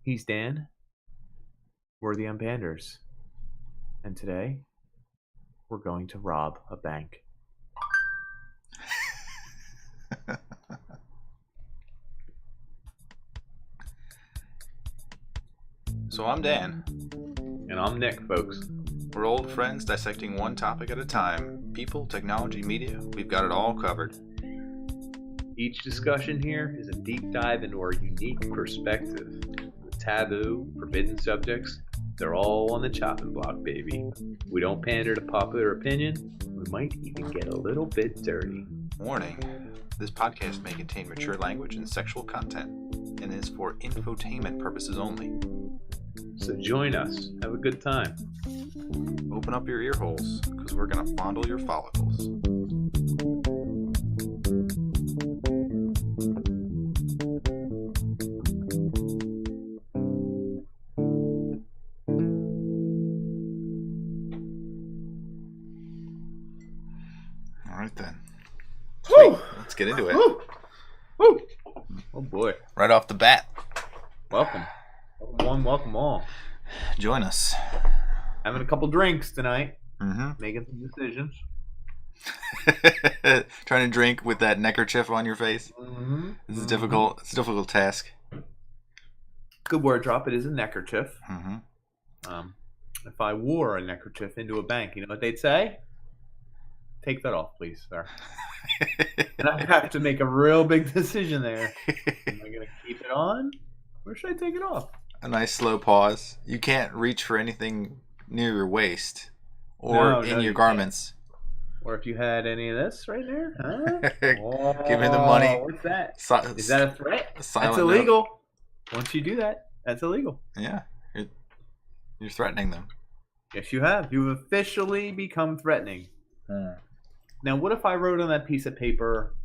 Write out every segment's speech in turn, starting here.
He's Dan. We're the Unpanders. And today, we're going to rob a bank. So I'm Dan. And I'm Nick, folks. We're old friends dissecting one topic at a time. People, technology, media, we've got it all covered. Each discussion here is a deep dive into our unique perspective. The taboo, forbidden subjects, they're all on the chopping block, baby. We don't pander to popular opinion. We might even get a little bit dirty. Warning, this podcast may contain mature language and sexual content and is for infotainment purposes only. So join us. Have a good time. Open up your ear holes, because we're going to fondle your follicles. All right then. Woo! Let's get into it. Woo! Woo! Oh boy. Right off the bat. Welcome. Welcome one, welcome all. Join us. Having a couple drinks tonight. Mm-hmm. Making some decisions. Trying to drink with that neckerchief on your face. Mm-hmm. This is difficult. It's a difficult task. Good word drop. It is a neckerchief. Mm-hmm. If I wore a neckerchief into a bank, you know what they'd say? Take that off, please, sir. And I have to make a real big decision there. Am I going to keep it on? Or should I take it off? A nice slow pause. You can't reach for anything near your waist or in your garments. Can't. Or if you had any of this right there, huh? Oh, give me the money. What's that? Is that a threat? That's illegal. Note. Once you do that, that's illegal. Yeah, you're threatening them. Yes, you have. You've officially become threatening. Now, what if I wrote on that piece of paper,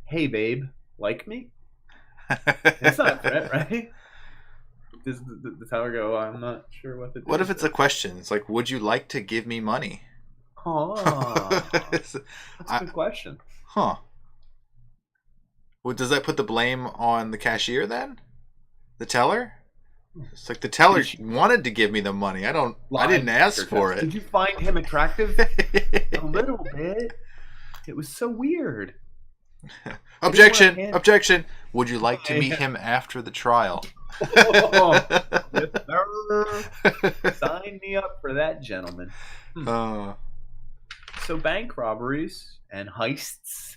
"Hey, babe, like me"? That's not a threat, right? Does how I go? I'm not sure what to do. What if it's a question? It's like, would you like to give me money? Oh, that's a good question. Huh. Well, does that put the blame on the cashier then? The teller? It's like the teller wanted to give me the money. I didn't ask for it. Did you find him attractive? A little bit. It was so weird. Objection! Objection! Would you like to meet him after the trial? Oh, yes, sir. Sign me up for that, gentlemen. So bank robberies and heists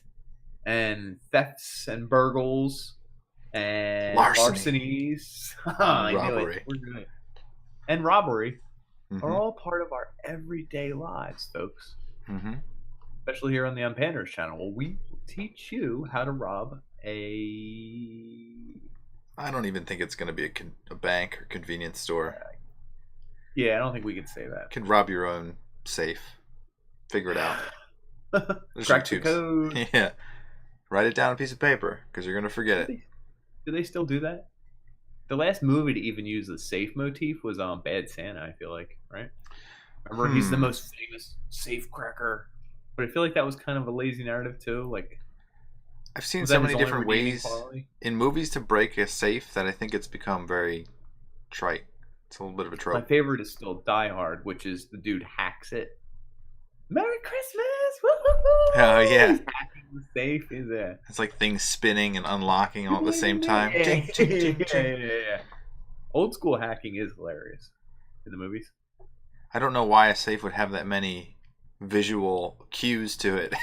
and thefts and burgles and larcenies. I knew it. We're good. And robbery are all part of our everyday lives, folks. Mm-hmm. Especially here on the Unpanders channel. Well, we will teach you how to rob a... I don't even think it's going to be a bank or convenience store. Yeah, I don't think we could say that. You can rob your own safe. Figure it out. Crack the code. Yeah. Write it down on a piece of paper because you're going to forget it. Do they still do that? The last movie to even use the safe motif was Bad Santa, I feel like, right? Remember, he's the most famous safe cracker. But I feel like that was kind of a lazy narrative too. Like, I've seen so many different ways in movies to break a safe that I think it's become very trite. It's a little bit of a trope. My favorite is still Die Hard, which is the dude hacks it. Merry Christmas! Woo-hoo-hoo! Oh yeah. He's hacking the safe. Is it? It's like things spinning and unlocking all at the same time. Yeah. Old school hacking is hilarious in the movies. I don't know why a safe would have that many visual cues to it.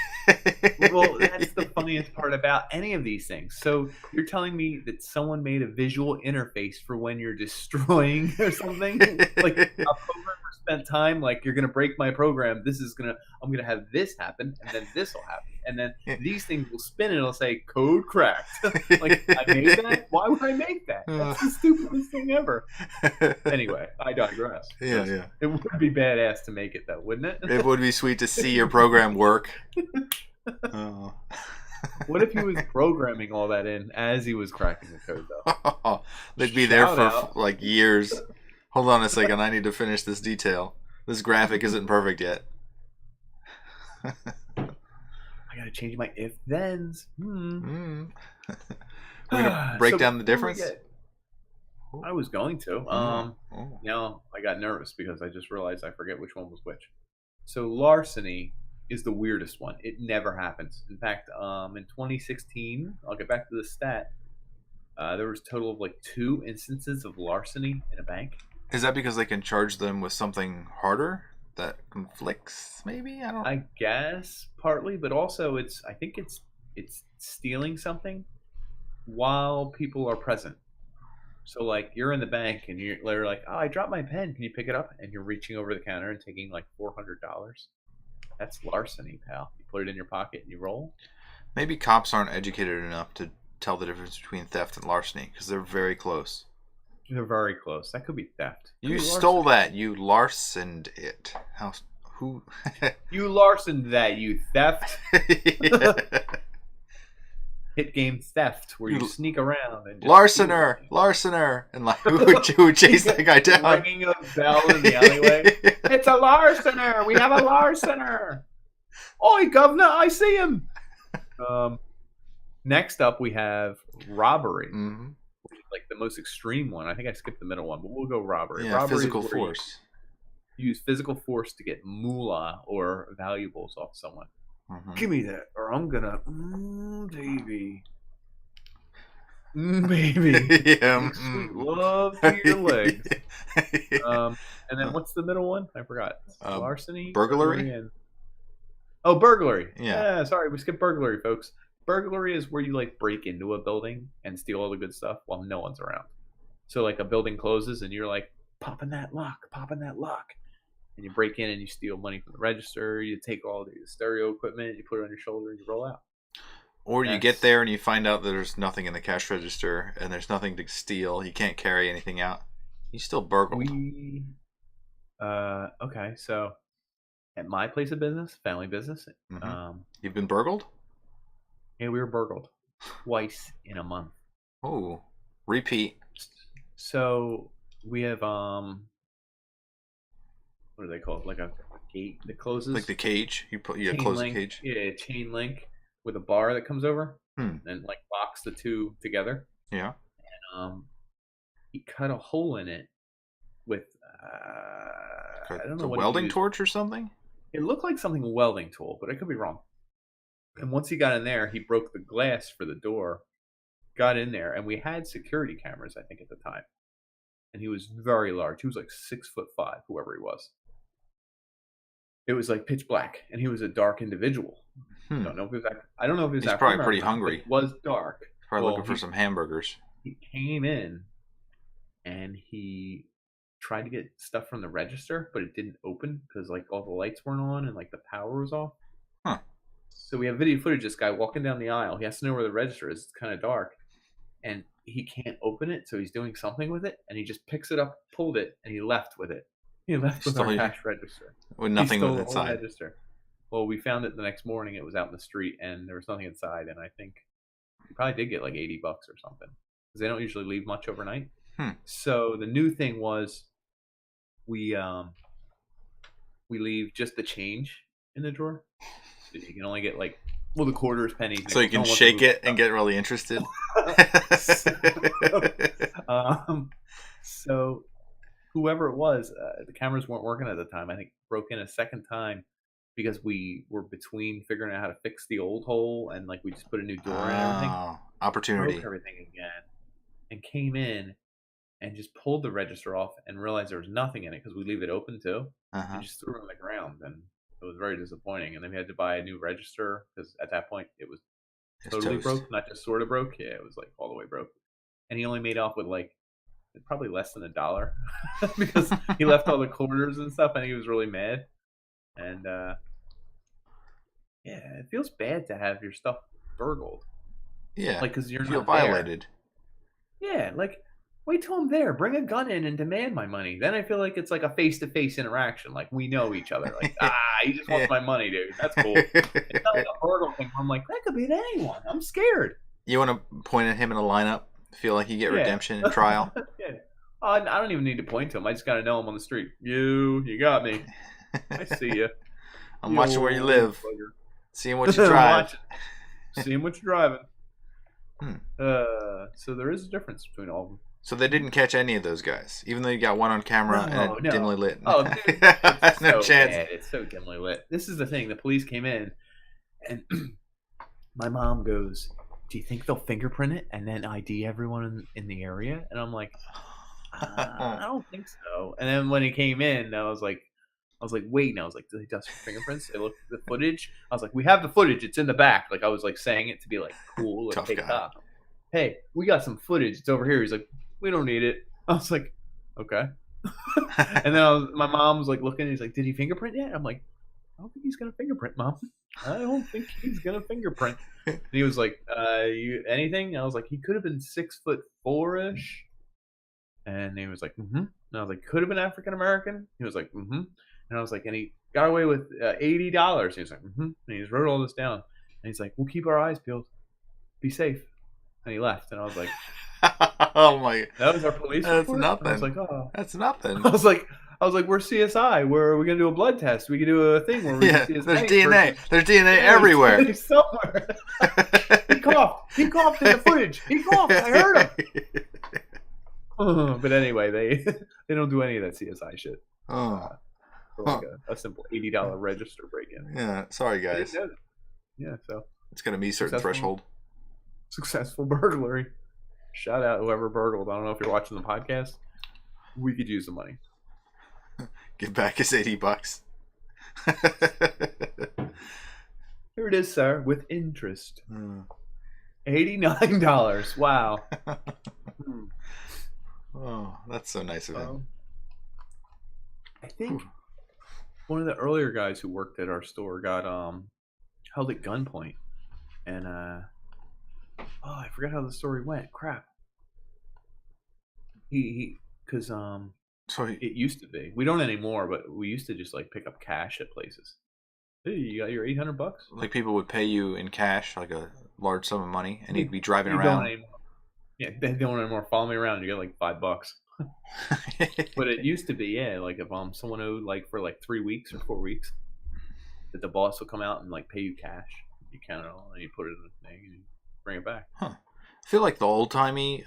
Well, that's the funniest part about any of these things. So you're telling me that someone made a visual interface for when you're destroying or something? Like a programmer spent time, like, you're gonna break my program, I'm gonna have this happen, and then this will happen, and then these things will spin and it'll say code cracked. Like, I made that? Why would I make that? That's the stupidest thing ever. Anyway, I digress. Yeah. It would be badass to make it though, wouldn't it? It would be sweet to see your program work. What if he was programming all that in as he was cracking the code though? They'd be there for like years. Hold on a second, I need to finish this detail. This graphic isn't perfect yet. I gotta change my if-thens. We're gonna break down the difference? I was going to. Oh. Now I got nervous because I just realized I forget which one was which. So larceny is the weirdest one. It never happens. In fact, in 2016, I'll get back to the stat. There was a total of like 2 instances of larceny in a bank. Is that because they can charge them with something harder that conflicts? Maybe I guess partly, but also I think it's stealing something while people are present. So like you're in the bank and they're like, "Oh, I dropped my pen. Can you pick it up?" And you're reaching over the counter and taking like $400. That's larceny, pal. You put it in your pocket and you roll. Maybe cops aren't educated enough to tell the difference between theft and larceny because they're very close. They're very close. That could be theft. You stole that. You larcened it. Who? You larcened that. You theft. Hit game theft, where you sneak around and just larcener, and like who would chase that guy down? Ringing a bell in the alleyway. It's a larcener. We have a larcener. Oi, governor, I see him. Next up, we have robbery, which is like the most extreme one. I think I skipped the middle one, but we'll go robbery. Yeah, robbery physical force. You use physical force to get moolah or valuables off someone. Give me that, or I'm gonna, baby, yeah, sweet love to your legs. And then what's the middle one? I forgot. Larceny, burglary. Burglary. Yeah. Sorry, we skipped burglary, folks. Burglary is where you like break into a building and steal all the good stuff while no one's around. So like a building closes and you're like popping that lock. And you break in and you steal money from the register. You take all the stereo equipment, you put it on your shoulder, and you roll out. Or you get there and you find out that there's nothing in the cash register and there's nothing to steal. You can't carry anything out. You still burgled. Okay, so at my place of business, family business, you've been burgled? Yeah, we were burgled twice in a month. Oh, repeat. So we have what are they called? Like a gate that closes. Like the cage. You close the cage. Yeah, chain link with a bar that comes over and like locks the two together. Yeah. And he cut a hole in it with I don't know, a welding torch or something. It looked like something welding tool, but I could be wrong. And once he got in there, he broke the glass for the door, got in there, and we had security cameras, I think, at the time. And he was very large. He was like 6'5", whoever he was. It was like pitch black, and he was a dark individual. I don't know if he was. I don't know if he was. He's probably pretty hungry. It was dark. Probably looking for some hamburgers. He came in, and he tried to get stuff from the register, but it didn't open because like all the lights weren't on and like the power was off. Huh. So we have video footage of this guy walking down the aisle. He has to know where the register is. It's kind of dark, and he can't open it. So he's doing something with it, and he just picks it up, pulled it, and he left with it. He left with our cash register. With nothing with inside. Register. Well, we found it the next morning. It was out in the street, and there was nothing inside. And I think he probably did get like $80 or something because they don't usually leave much overnight. So the new thing was we leave just the change in the drawer. So you can only get like the quarters, pennies. So you can shake it and get really interested. So whoever it was, the cameras weren't working at the time. I think broke in a second time because we were between figuring out how to fix the old hole and like we just put a new door in and everything. Opportunity. Broke everything again and came in and just pulled the register off and realized there was nothing in it because we leave it open too. And just threw it on the ground, and it was very disappointing. And then we had to buy a new register because at that point it was totally broke, not just sort of broke. Yeah, it was like all the way broke. And he only made off with like probably less than $1 because he left all the quarters and stuff. I think he was really mad. And yeah, it feels bad to have your stuff burgled. Yeah, like because you're not violated. There. Yeah, like wait till I'm there. Bring a gun in and demand my money. Then I feel like it's like a face-to-face interaction. Like we know each other. Like he just wants my money, dude. That's cool. It's not like a burgle thing. I'm like that could be to anyone. I'm scared. You want to point at him in a lineup? Feel like you get redemption in trial? Yeah. I don't even need to point to him. I just got to know him on the street. You got me. I see you. I'm watching where you live. Seeing what you drive. Seeing what you're driving. So there is a difference between all of them. So they didn't catch any of those guys, even though you got one on camera and dimly lit. Oh, dude, it's no so chance. bad. It's so dimly lit. This is the thing. The police came in, and my mom goes, "Do you think they'll fingerprint it and then ID everyone in the area?" And I'm like, I don't think so. And then when he came in, I was like, wait. And I was like, did they dust for fingerprints? They looked at the footage. I was like, we have the footage. It's in the back. Like I was like saying it to be like cool, like hey, cop. Hey, we got some footage. It's over here. He's like, we don't need it. I was like, okay. And then my mom was like looking. He's like, did he fingerprint yet? I'm like, I don't think he's gonna fingerprint, Mom. I don't think he's gonna fingerprint. And he was like, you anything? I was like, he could have been 6'4"-ish. And he was like, mm-hmm. And I was like, could have been African American. He was like, mm-hmm. And I was like, and he got away with $80. He was like, mm-hmm. And he just wrote all this down. And he's like, we'll keep our eyes peeled. Be safe. And he left. And I was like, oh my! That was our police That's report? nothing. I was like, oh, that's nothing. I was like, we're CSI. Where are we gonna do a blood test? We can do a thing where we can see his there's bank DNA. There's DNA everywhere. Somewhere. He coughed. He coughed in the footage. He coughed. I heard him. But anyway, they don't do any of that CSI shit. For like a simple $80 register break-in. Yeah, sorry guys. Yeah, so it's gonna be a certain threshold. Successful burglary. Shout out whoever burgled. I don't know if you're watching the podcast. We could use the money. Give back his $80. Here it is, sir, with interest. $89. Wow. Oh, that's so nice of him. I think one of the earlier guys who worked at our store got held at gunpoint, and I forgot how the story went. Crap. Because it used to be. We don't anymore, but we used to just like pick up cash at places. Hey, you got your $800? Like people would pay you in cash, like a large sum of money, and he'd be driving around. Yeah, they don't anymore. Follow me around. You get like $5. But it used to be, yeah, like if someone owed like for like 3 weeks or 4 weeks, that the boss will come out and like pay you cash. You count it all and you put it in a thing and you bring it back. Huh. I feel like the old-timey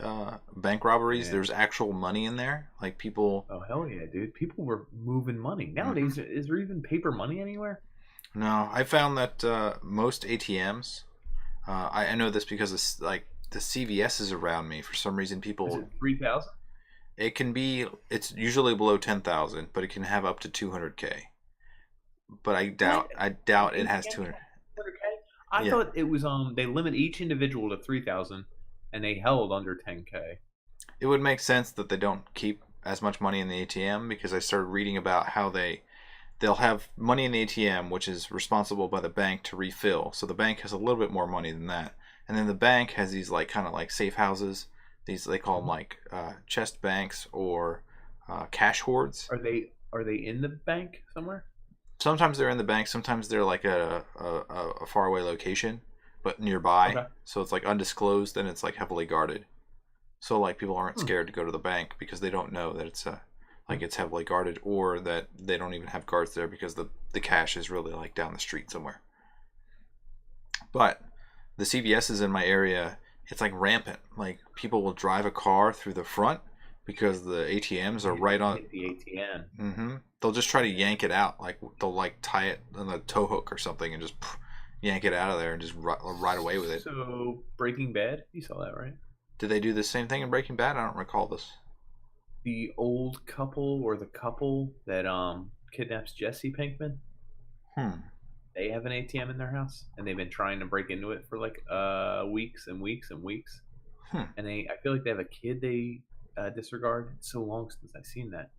bank robberies, there's actual money in there. Like people... Oh, hell yeah, dude. People were moving money. Nowadays, is there even paper money anywhere? No. I found that most ATMs... I know this because it's like the CVS is around me. For some reason, people... Is it 3,000? It can be... It's usually below 10,000, but it can have up to 200K. But I doubt it has 200K. I thought it was they limit each individual to 3,000. And they held under 10K. It would make sense that they don't keep as much money in the ATM, because I started reading about how they'll have money in the ATM, which is responsible by the bank to refill. So the bank has a little bit more money than that. And then the bank has these like kind of like safe houses. These they call them like chest banks or cash hoards. Are they in the bank somewhere? Sometimes they're in the bank. Sometimes they're like at a faraway location, but nearby. Okay. So it's like undisclosed and it's like heavily guarded. So like people aren't scared to go to the bank because they don't know that it's like it's heavily guarded, or that they don't even have guards there because the cash is really like down the street somewhere. But the CVS's in my area, it's like rampant. Like people will drive a car through the front because the ATMs are right on the ATM. Mm-hmm. They'll just try to yank it out. Like they'll like tie it on a tow hook or something and just yank it out of there and just ride away with it. So Breaking Bad, you saw that, right? Did they do the same thing in Breaking Bad? I don't recall this. The old couple, or the couple that kidnaps Jesse Pinkman. They have an ATM in their house, and they've been trying to break into it for like weeks and weeks and weeks. And I feel like they have a kid they disregard. It's so long since I've seen that.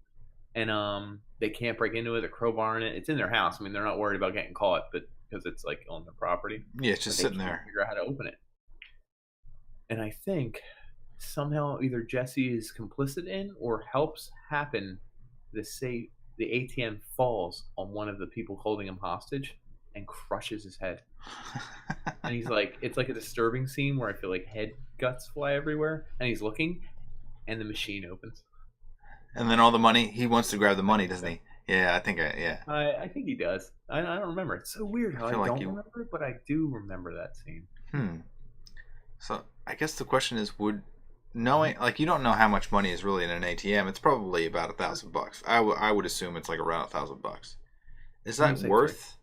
And they can't break into it. They're crowbarring it. It's in their house. I mean, they're not worried about getting caught, but because it's like on their property. Yeah, it's just sitting there. Figure out how to open it. And I think somehow either Jesse is complicit in or helps happen. The ATM falls on one of the people holding him hostage and crushes his head. And he's like, it's like a disturbing scene where I feel like head guts fly everywhere, and he's looking, and the machine opens. And then all the money, he wants to grab the money, doesn't he? Yeah, I think I think he does. I don't remember. It's so weird how I don't remember it, but I do remember that scene. So I guess the question is, would knowing, like, you don't know how much money is really in an ATM. It's probably about $1,000. I would assume it's like around $1,000. Is that worth?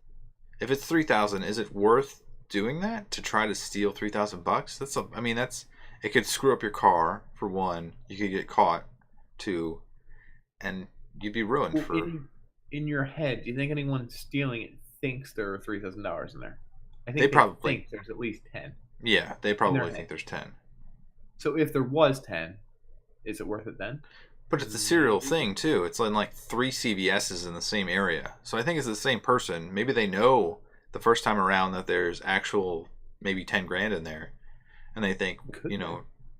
If it's 3,000, is it worth doing that to try to steal $3,000? I mean, it could screw up your car for one. You could get caught, two, and you'd be ruined for. In your head, do you think anyone stealing it thinks there are $3,000 in there? I think they probably think there's at least 10. Yeah, they probably think there's 10. So if there was 10, is it worth it then? But it's a serial thing too. It's in like 3 CVS's in the same area. So I think it's the same person. Maybe they know the first time around that there's actual maybe 10 grand in there, and they think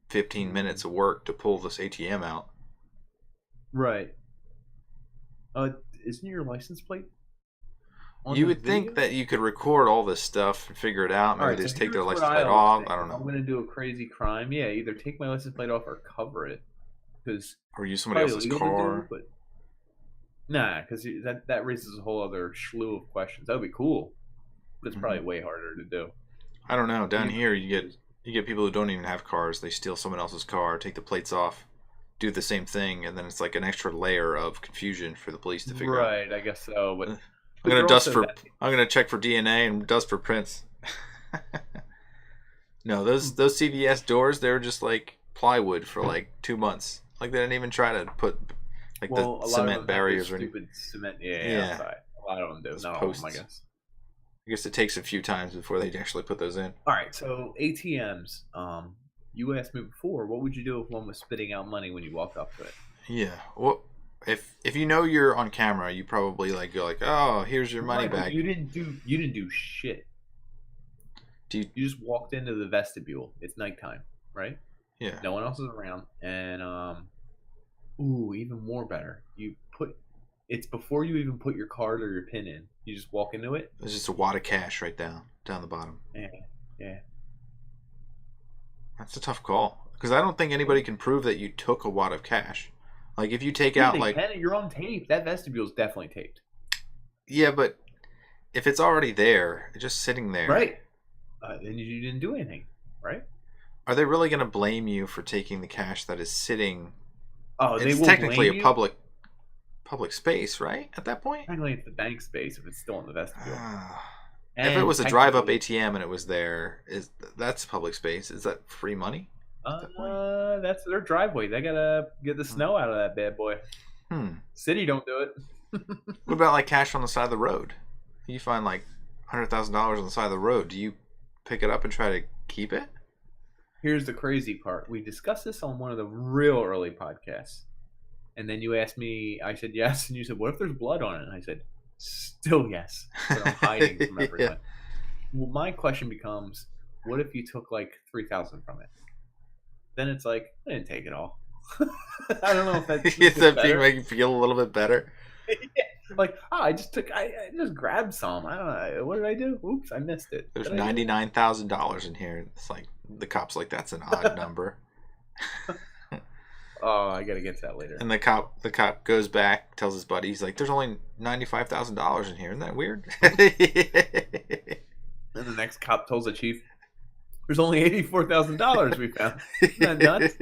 15 minutes of work to pull this ATM out. Right. Isn't your license plate? You would think that you could record all this stuff and figure it out. Maybe they just take their license plate off. I don't know. I'm going to do a crazy crime. Yeah, either take my license plate off or cover it. Or use somebody else's car. Nah, because that raises a whole other slew of questions. That would be cool, but it's probably way harder to do. I don't know. Down here, you get people who don't even have cars. They steal someone else's car, take the plates off, do the same thing, and then it's like an extra layer of confusion for the police to figure out. Right, I guess so. But I'm gonna check for DNA and dust for prints. No, those CVS doors, they were just like plywood for like 2 months. Like they didn't even try to put like the cement barriers or stupid cement. Yeah. Outside. A lot of them do. Not all of them, I guess. I guess it takes a few times before they actually put those in. All right, so ATMs. You asked me before, what would you do if one was spitting out money when you walked up to it? Yeah. Well, if you know you're on camera, you probably go like, "Oh, here's your money bag." You didn't do shit. You just walked into the vestibule. It's nighttime, right? Yeah. No one else is around, and even more better. It's before you even put your card or your PIN in. You just walk into it. There's just a wad of cash right down the bottom. Yeah. That's a tough call because I don't think anybody can prove that you took a wad of cash. Like if you take out you're on tape. That vestibule is definitely taped. Yeah, but if it's already there, just sitting there, right? Then you didn't do anything, right? Are they really going to blame you for taking the cash that is sitting? Oh, it's technically a public space, right? At that point, technically it's the bank space if it's still in the vestibule. If it was a drive-up ATM and it was there, that's public space? Is that free money? That's their driveway. They gotta get the snow out of that bad boy. City don't do it. What about like cash on the side of the road? You find like $100,000 on the side of the road. Do you pick it up and try to keep it? Here's the crazy part. We discussed this on one of the real early podcasts. And then you asked me, I said yes, and you said, what if there's blood on it? And I said, still yes. So I'm hiding from everyone. Yeah. Well, my question becomes, what if you took like $3,000 from it? Then it's like, I didn't take it all. I don't know if that's make you feel a little bit better. Yeah. Like, I just grabbed some. I don't know. What did I do? Oops, I missed it. There's $99,000 in here. It's like the cop's like, that's an odd number. Oh, I gotta get to that later. And the cop goes back, tells his buddy, he's like, "There's only $95,000 in here. Isn't that weird?" And the next cop tells the chief, "There's only $84,000 we found." Isn't that nuts?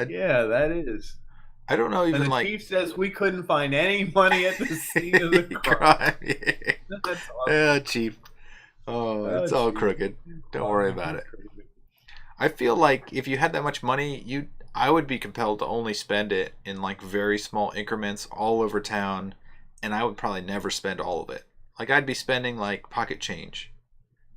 Yeah, that is. I don't know. Even and the chief says we couldn't find any money at the scene of the crime. That's awesome. Yeah, chief. Oh, it's all crooked. Don't worry about it. I feel like if you had that much money, I would be compelled to only spend it in like very small increments all over town, and I would probably never spend all of it. Like I'd be spending like pocket change,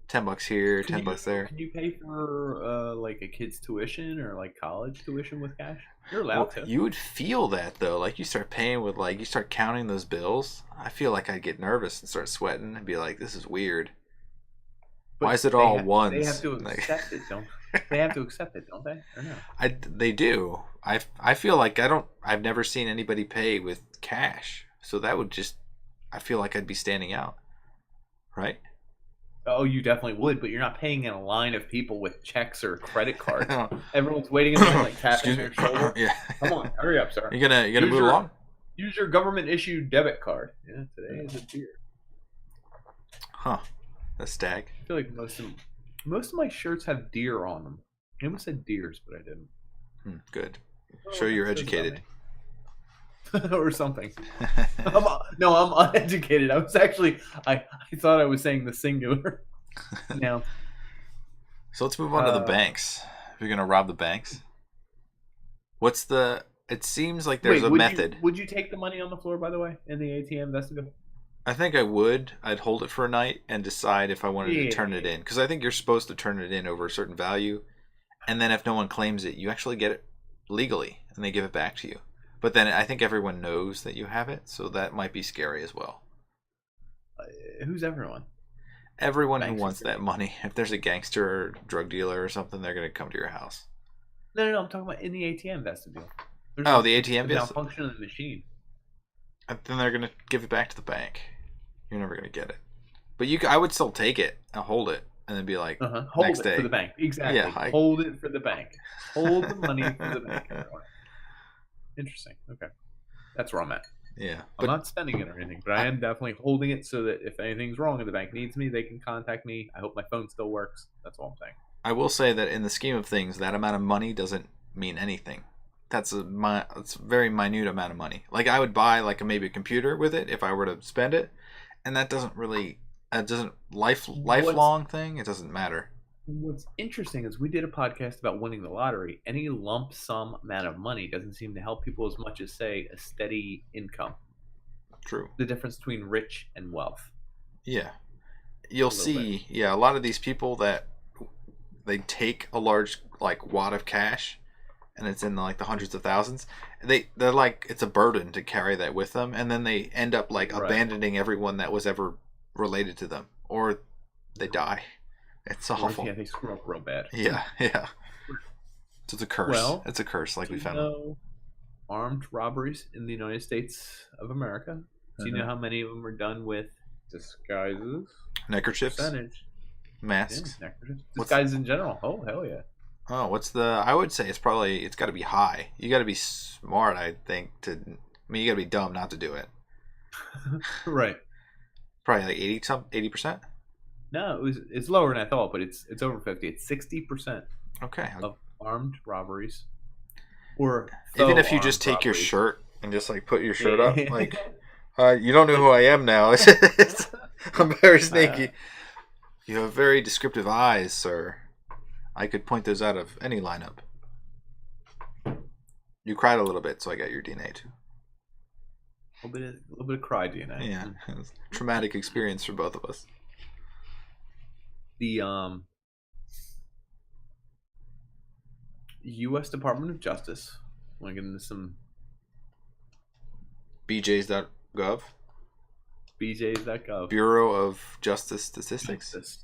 $10 here, $10 there. Can you pay for like a kid's tuition or like college tuition with cash? You're allowed to. You would feel that though. Like you start paying with you start counting those bills. I feel like I'd get nervous and start sweating and be like, "This is weird. But why is it all ones?" They have to accept it, don't they? They have to accept it, don't they? Or no? They do. I feel like I've never seen anybody pay with cash, so that would I feel like I'd be standing out, right? Oh, you definitely would, but you're not paying in a line of people with checks or credit cards. Everyone's waiting in line, like tapping their shoulder. Yeah. Come on, hurry up, sir. You gonna move along? Use your government issued debit card. Yeah, today is a deer. Huh? A stag. I feel like most of my shirts have deer on them. I almost said deers, but I didn't. Good. Show you're educated. Or something. No, I'm uneducated. I thought I was saying the singular. Now. So let's move on to the banks. If you're going to rob the banks. It seems like there's a method. Would you take the money on the floor, by the way, in the ATM vestibule? I think I would. I'd hold it for a night and decide if I wanted to turn it in. Because I think you're supposed to turn it in over a certain value. And then if no one claims it, you actually get it legally. And they give it back to you. But then I think everyone knows that you have it. So that might be scary as well. Who's everyone? Everyone who wants that money. If there's a gangster or drug dealer or something, they're going to come to your house. No. I'm talking about in the ATM vestibule. The ATM vestibule? Malfunction of the machine. And then they're going to give it back to the bank. You're never going to get it. But I would still take it and hold it and then be like, hold next it day. For the bank. Exactly. Yeah, hold it for the bank. Hold the money for the bank. Everyone. Interesting. Okay. That's where I'm at. Yeah. I'm not spending it or anything, but I am definitely holding it so that if anything's wrong and the bank needs me, they can contact me. I hope my phone still works. That's all I'm saying. I will say that in the scheme of things, that amount of money doesn't mean anything. It's a very minute amount of money. Like I would buy maybe a computer with it if I were to spend it, and that doesn't really lifelong thing. It doesn't matter. What's interesting is we did a podcast about winning the lottery. Any lump sum amount of money doesn't seem to help people as much as, say, a steady income. True. The difference between rich and wealth. Yeah. You'll see, a lot of these people that they take a large wad of cash and it's in the hundreds of thousands. They're like, it's a burden to carry that with them, and then they end up abandoning everyone that was ever related to them, or they die. It's awful. Yeah, they screw up real bad. Yeah. So it's a curse. Well, it's a curse, like we found. Armed robberies in the United States of America. Do you know how many of them are done with disguises? Neckerchiefs? Percentage. Masks? Yeah, neckerchiefs. Disguises in general. Oh, hell yeah. Oh, I would say it's got to be high. You got to be smart, I think, you got to be dumb not to do it. Right. Probably like 80%? No, it's lower than I thought, but it's over 50. It's 60%. Okay. Of armed robberies. Or even if you just take your shirt and just put your shirt up, you don't know who I am now. I'm very sneaky. You have very descriptive eyes, sir. I could point those out of any lineup. You cried a little bit, so I got your DNA too. A little bit of cry DNA. Yeah, traumatic experience for both of us. The U.S. Department of Justice. Want to get into some BJs.gov? BJs.gov. Bureau of Justice Statistics?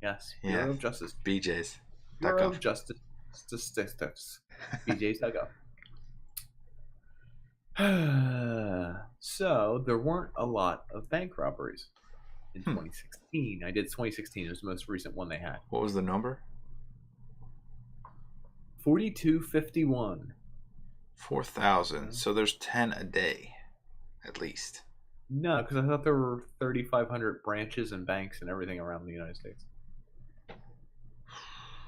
Yes. Bureau of Justice. BJs. Bureau of Justice Statistics. BJs.gov. So, there weren't a lot of bank robberies in 2016. I did 2016. It was the most recent one they had. What was the number? 4251. 4,000. So there's 10 a day, at least. No, because I thought there were 3,500 branches and banks and everything around the United States.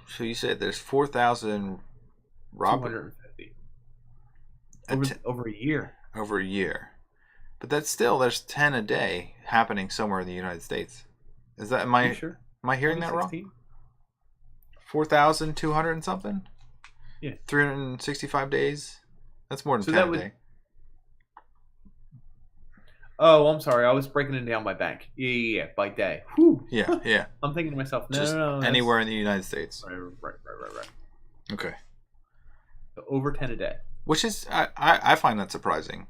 So you said there's 4,000 robberies. 250. Over a year. Over a year. But that's still, there's 10 a day happening somewhere in the United States. Is that, am I hearing that wrong? 4,200 and something? Yeah. 365 days? That's more than 10 a day. Oh, I'm sorry. I was breaking it down by bank. Yeah, by day. Whew. Yeah. I'm thinking to myself, no, just anywhere in the United States. Right. Okay. So over 10 a day. Which is, I find that surprising.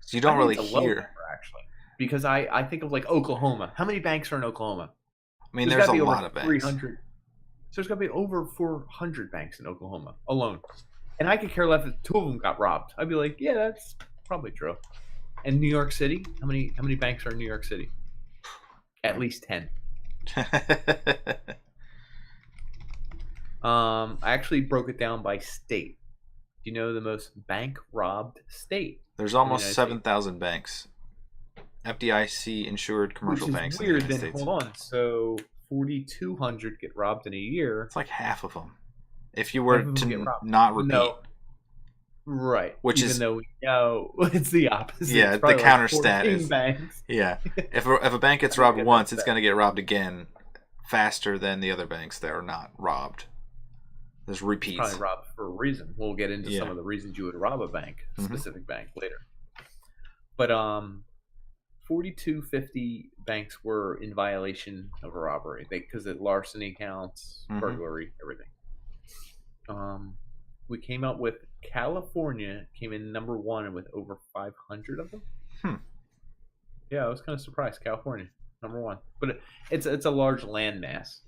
So you don't really hear. Number, actually. Because I think of Oklahoma. How many banks are in Oklahoma? I mean, there's a lot of banks. 300. So there's got to be over 400 banks in Oklahoma alone. And I could care less if 2 of them got robbed. I'd be like, yeah, that's probably true. And New York City? How many banks are in New York City? At least 10. I actually broke it down by state. Do you know the most bank robbed state? There's almost 7,000 banks. FDIC insured commercial banks in the United States. Hold on. So 4,200 get robbed in a year. It's like half of them. if you were to not repeat. No. Right. Which Even though we know it's the opposite. Yeah, the counter stat is banks. Yeah. If a bank gets robbed once, it's going to get robbed again faster than the other banks that are not robbed. There's repeats. It's probably robbed for a reason. We'll get into some of the reasons you would rob a bank, a specific bank later. But 4250 banks were in violation of a robbery because it larceny counts, burglary, everything. We came up with California came in number 1 with over 500 of them. Yeah, I was kind of surprised. California, number 1, but it's a large landmass.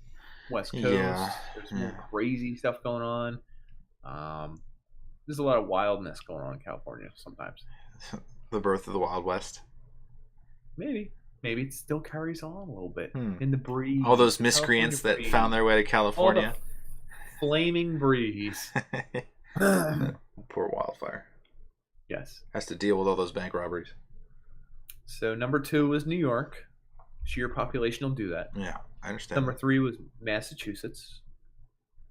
West Coast. Yeah. There's more crazy stuff going on. There's a lot of wildness going on in California sometimes. The birth of the Wild West. Maybe it still carries on a little bit in the breeze. All those miscreants that found their way to California. All the flaming breeze. Poor wildfire. Yes. Has to deal with all those bank robberies. So number 2 was New York. Sheer population will do that. Yeah, I understand. Number 3 was Massachusetts.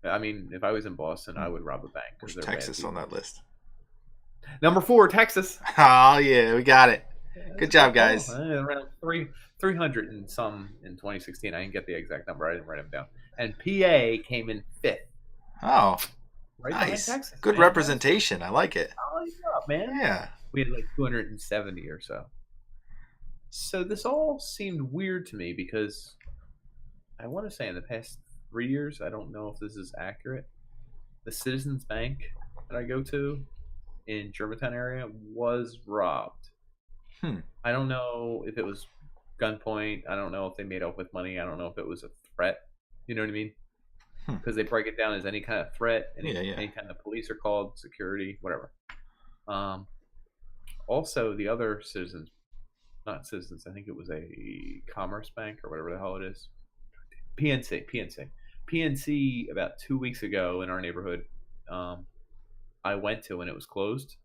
I mean, if I was in Boston, I would rob a bank. There's Texas on that list. Number 4, Texas. Oh, yeah, we got it. Good job, guys. Around 300 and some in 2016. I didn't get the exact number. I didn't write them down. And PA came in 5th. Oh, right, nice. Texas, good representation. I like it. I like it, man. Yeah. We had like 270 or so. So this all seemed weird to me because I want to say in the past 3 years, I don't know if this is accurate, the Citizens Bank that I go to in Germantown area was robbed. I don't know if it was gunpoint. I don't know if they made off with money. I don't know if it was a threat. You know what I mean? Because they break it down as any kind of threat, any kind of police are called, security, whatever. Also, the other Citizens, not Citizens, I think it was a Commerce Bank or whatever the hell it is. PNC about 2 weeks ago in our neighborhood, I went to and it was closed.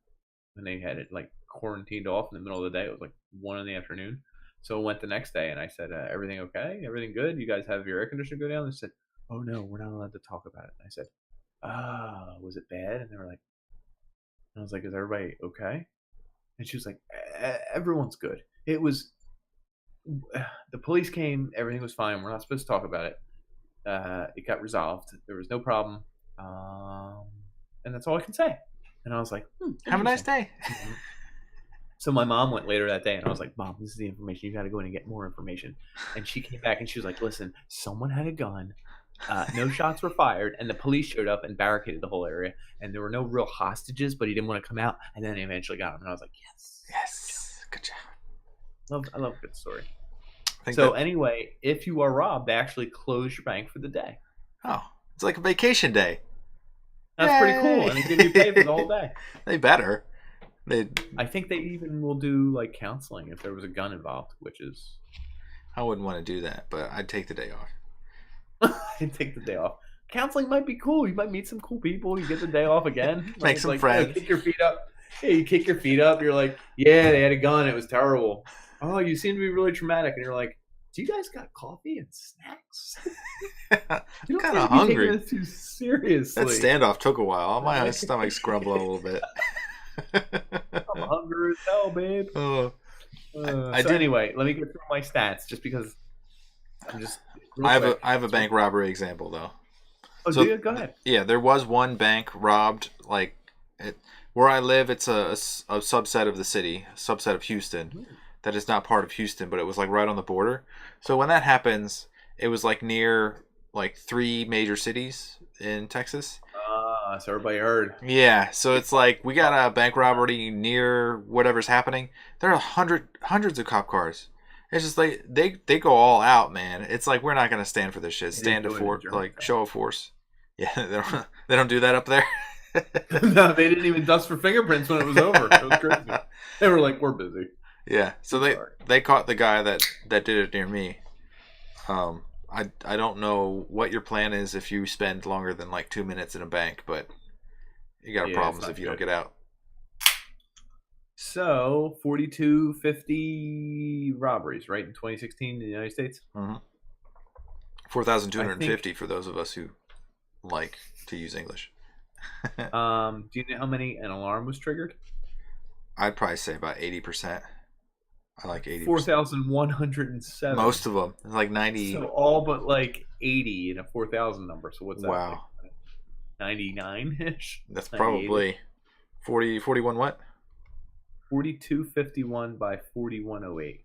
And they had it like quarantined off in the middle of the day. It was like 1 in the afternoon. So I went the next day and I said, everything okay? Everything good? You guys have your air conditioner go down? They said, oh no, we're not allowed to talk about it. And I said, was it bad? And they were like, I was like, is everybody okay? And she was like, everyone's good. It was, the police came, everything was fine. We're not supposed to talk about it. It got resolved. There was no problem. And that's all I can say. And I was like, have a nice day. So my mom went later that day and I was like, Mom, this is the information. You got to go in and get more information. And she came back and she was like, listen, someone had a gun. No shots were fired. And the police showed up and barricaded the whole area. And there were no real hostages, but he didn't want to come out. And then they eventually got him. And I was like, yes. Good job. I love a good story. So anyway, if you are robbed, they actually close your bank for the day. Oh, it's like a vacation day. That's pretty cool. And they give you pay for the whole day. They better. I think they even will do like counseling if there was a gun involved, which is. I wouldn't want to do that, but I'd take the day off. I'd take the day off. Counseling might be cool. You might meet some cool people. You get the day off again. Make some friends. Kick your feet up. Hey, you kick your feet up. You're like, yeah, they had a gun. It was terrible. Oh, you seem to be really traumatic. And you're like, do you guys got coffee and snacks? I'm kind of hungry. Taking this too seriously. That standoff took a while. My stomach's grumbling a little bit. I'm hungry as hell, babe. Anyway, let me get through my stats just because I'm just. I have a bank robbery example though. Oh, do you? Go ahead. Yeah, there was one bank robbed. Like where I live, it's a subset of the city, a subset of Houston. That is not part of Houston, but it was like right on the border. So when that happens, it was like near like 3 major cities in Texas. So everybody heard. Yeah, so it's like we got a bank robbery near whatever's happening. There are hundreds of cop cars. It's just like they go all out, man. It's like we're not gonna stand for this shit. Stand to force, like show of force. Yeah, they don't do that up there. No, they didn't even dust for fingerprints when it was over. It was crazy. They were like, "We're busy." Yeah, so they caught the guy that did it near me. I don't know what your plan is if you spend longer than like 2 minutes in a bank, but you got problems if you don't get out. So 4250 robberies, right, in 2016 in the United States. 4,250 for those of us who like to use English. Do you know how many an alarm was triggered? I'd probably say about 80%. I like 80%. 4,107. Most of them, like 90. So all but like 80 in a 4,000 number. So what's that? Wow. Like 99-ish? That's probably 41 what? 4251 by 4108.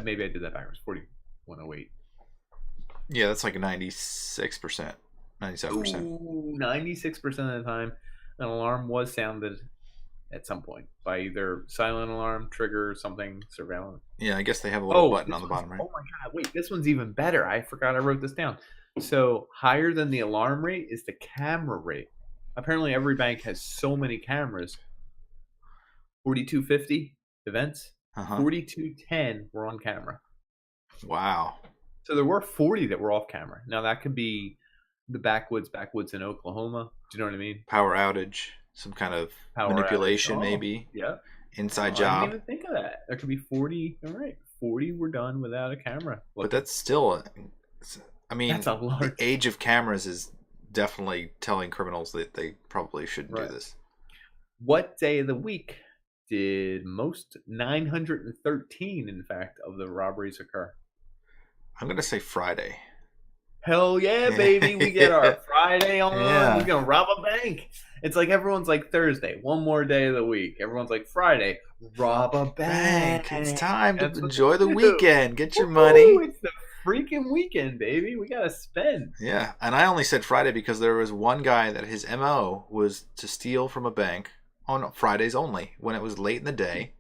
Maybe I did that backwards. 4108. Yeah, that's like 96%, 97%. Ooh, 96% of the time, an alarm was sounded at some point by either silent alarm, trigger, something, surveillance. Yeah, I guess they have a little button on the bottom, right? Oh my god, wait, this one's even better. I forgot I wrote this down. So higher than the alarm rate is the camera rate. Apparently every bank has so many cameras. 4250 events, 4210 were on camera. Wow. So there were 40 that were off camera. Now that could be the backwoods in Oklahoma. Do you know what I mean? Power outage, some kind of manipulation, maybe. Yeah. Inside job. I didn't even think of that. There could be 40. All right, 40 were done without a camera. But that's still, I mean, that's a large... the age of cameras is definitely telling criminals that they probably shouldn't do this. What day of the week did most 913, in fact, of the robberies occur? I'm going to say Friday. Hell yeah, baby. We get our Friday on. Yeah. We're going to rob a bank. It's like everyone's like Thursday, one more day of the week. Everyone's like Friday, rob a bank. It's time to enjoy the weekend. Get your money. It's the freaking weekend, baby. We got to spend. Yeah, and I only said Friday because there was one guy that his MO was to steal from a bank on Fridays only when it was late in the day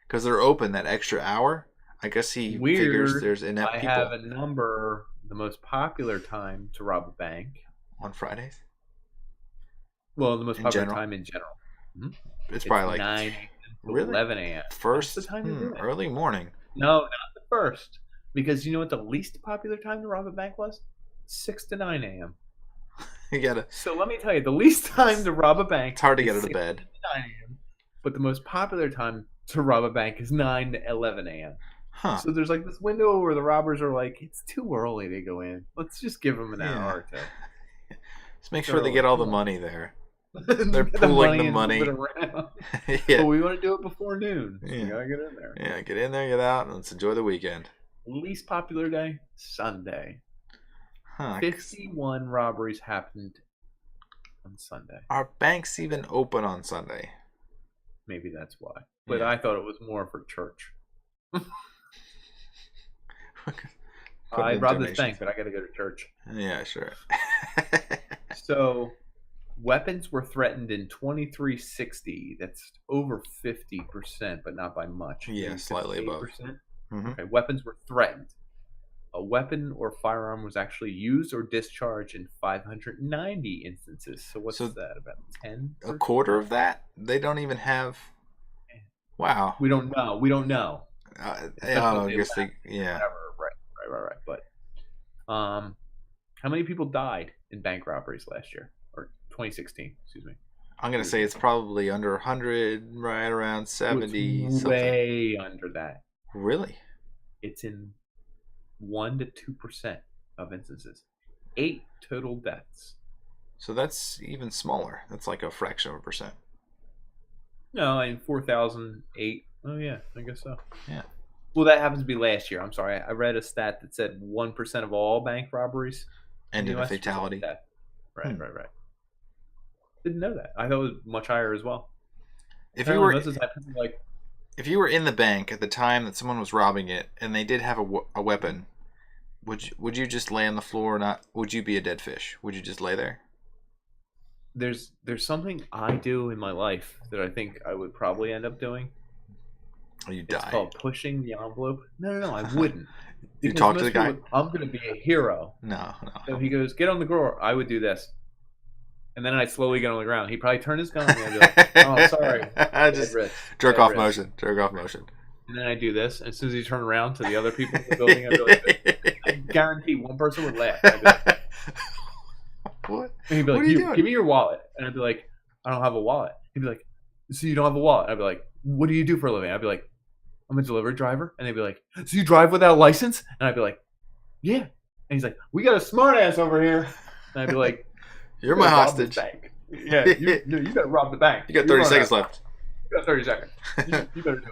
because they're open that extra hour. I guess he figures there's inept people. I have a number, the most popular time to rob a bank. On Fridays? Well, the most popular time in general. It's probably like 9 to 11 a.m. First, That's the time to do it. Early morning. No, not the first. Because you know what the least popular time to rob a bank was? 6 to 9 a.m. You gotta. So let me tell you, the least time to rob a bank. It's hard to get out of bed. 9 a.m. But the most popular time to rob a bank is 9 to 11 a.m. Huh. So there's like this window where the robbers are like, it's too early to go in. Let's just give them an hour or two. Just make sure they get all the money there. They're pooling the money. Yeah. But we want to do it before noon. So we gotta get in there. Yeah, get in there, get out, and let's enjoy the weekend. Least popular day, Sunday. Huh. 51 robberies happened on Sunday. Are banks even open on Sunday? Maybe that's why. But I thought it was more for church. I robbed this bank, but I got to go to church. Yeah, sure. So, weapons were threatened in 2360. That's over 50%, but not by much. Yeah, slightly above. Okay, weapons were threatened. A weapon or firearm was actually used or discharged in 590 instances. So what's that, about 10? A quarter of that? They don't even have... Wow. We don't know. I guess they... Yeah. Whatever. Right. But how many people died in bank robberies last year? Or 2016, excuse me. I'm going to say it's probably under 100, right around 70. It's way under that. Really? It's in 1 to 2% of instances. 8 total deaths. So that's even smaller. That's like a fraction of a percent. No, in 4,008. Oh, yeah, I guess so. Yeah. Well, that happens to be last year. I'm sorry. I read a stat that said 1% of all bank robberies ended in a fatality. Right. Didn't know that. I thought it was much higher as well. If you were in the bank at the time that someone was robbing it and they did have a weapon, would you just lay on the floor or not? Would you be a dead fish? Would you just lay there? There's something I do in my life that I think I would probably end up doing. Oh, you die. It's called pushing the envelope. No, I wouldn't. You talk to the guy? I'm going to be a hero. No. So if he goes, get on the ground, I would do this. And then I'd slowly get on the ground. He'd probably turn his gun and I'd be like, oh, sorry. Just jerk off motion. And then I'd do this. And as soon as he turned around to the other people in the building, I'd be like, I guarantee one person would laugh. I'd be like, what? And he'd be like, give me your wallet. And I'd be like, I don't have a wallet. He'd be like, so you don't have a wallet? I'd be like, what do you do for a living? I'd be like, I'm a delivery driver. And they'd be like, so you drive without a license? And I'd be like, yeah. And he's like, "We got a smart ass over here." And I'd be like, "You're my hostage." Bank. Yeah, you got to rob the bank. You got 30 seconds left. You got 30 seconds. You better do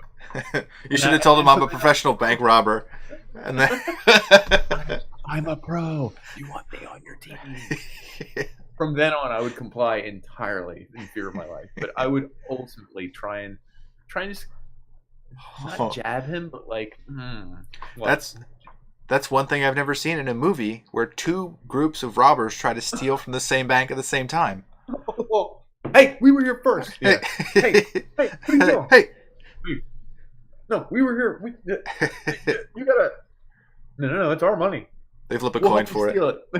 it. You should have told him I'm a professional bank robber. And then I'm a pro. You want me on your team. From then on, I would comply entirely in fear of my life. But I would ultimately try and just not jab him, but like, that's one thing I've never seen in a movie where two groups of robbers try to steal from the same bank at the same time. Hey, we were here first. Yeah. Hey, what are you doing? Hey. No, we were here. You gotta. No, it's our money. They flip a coin for it.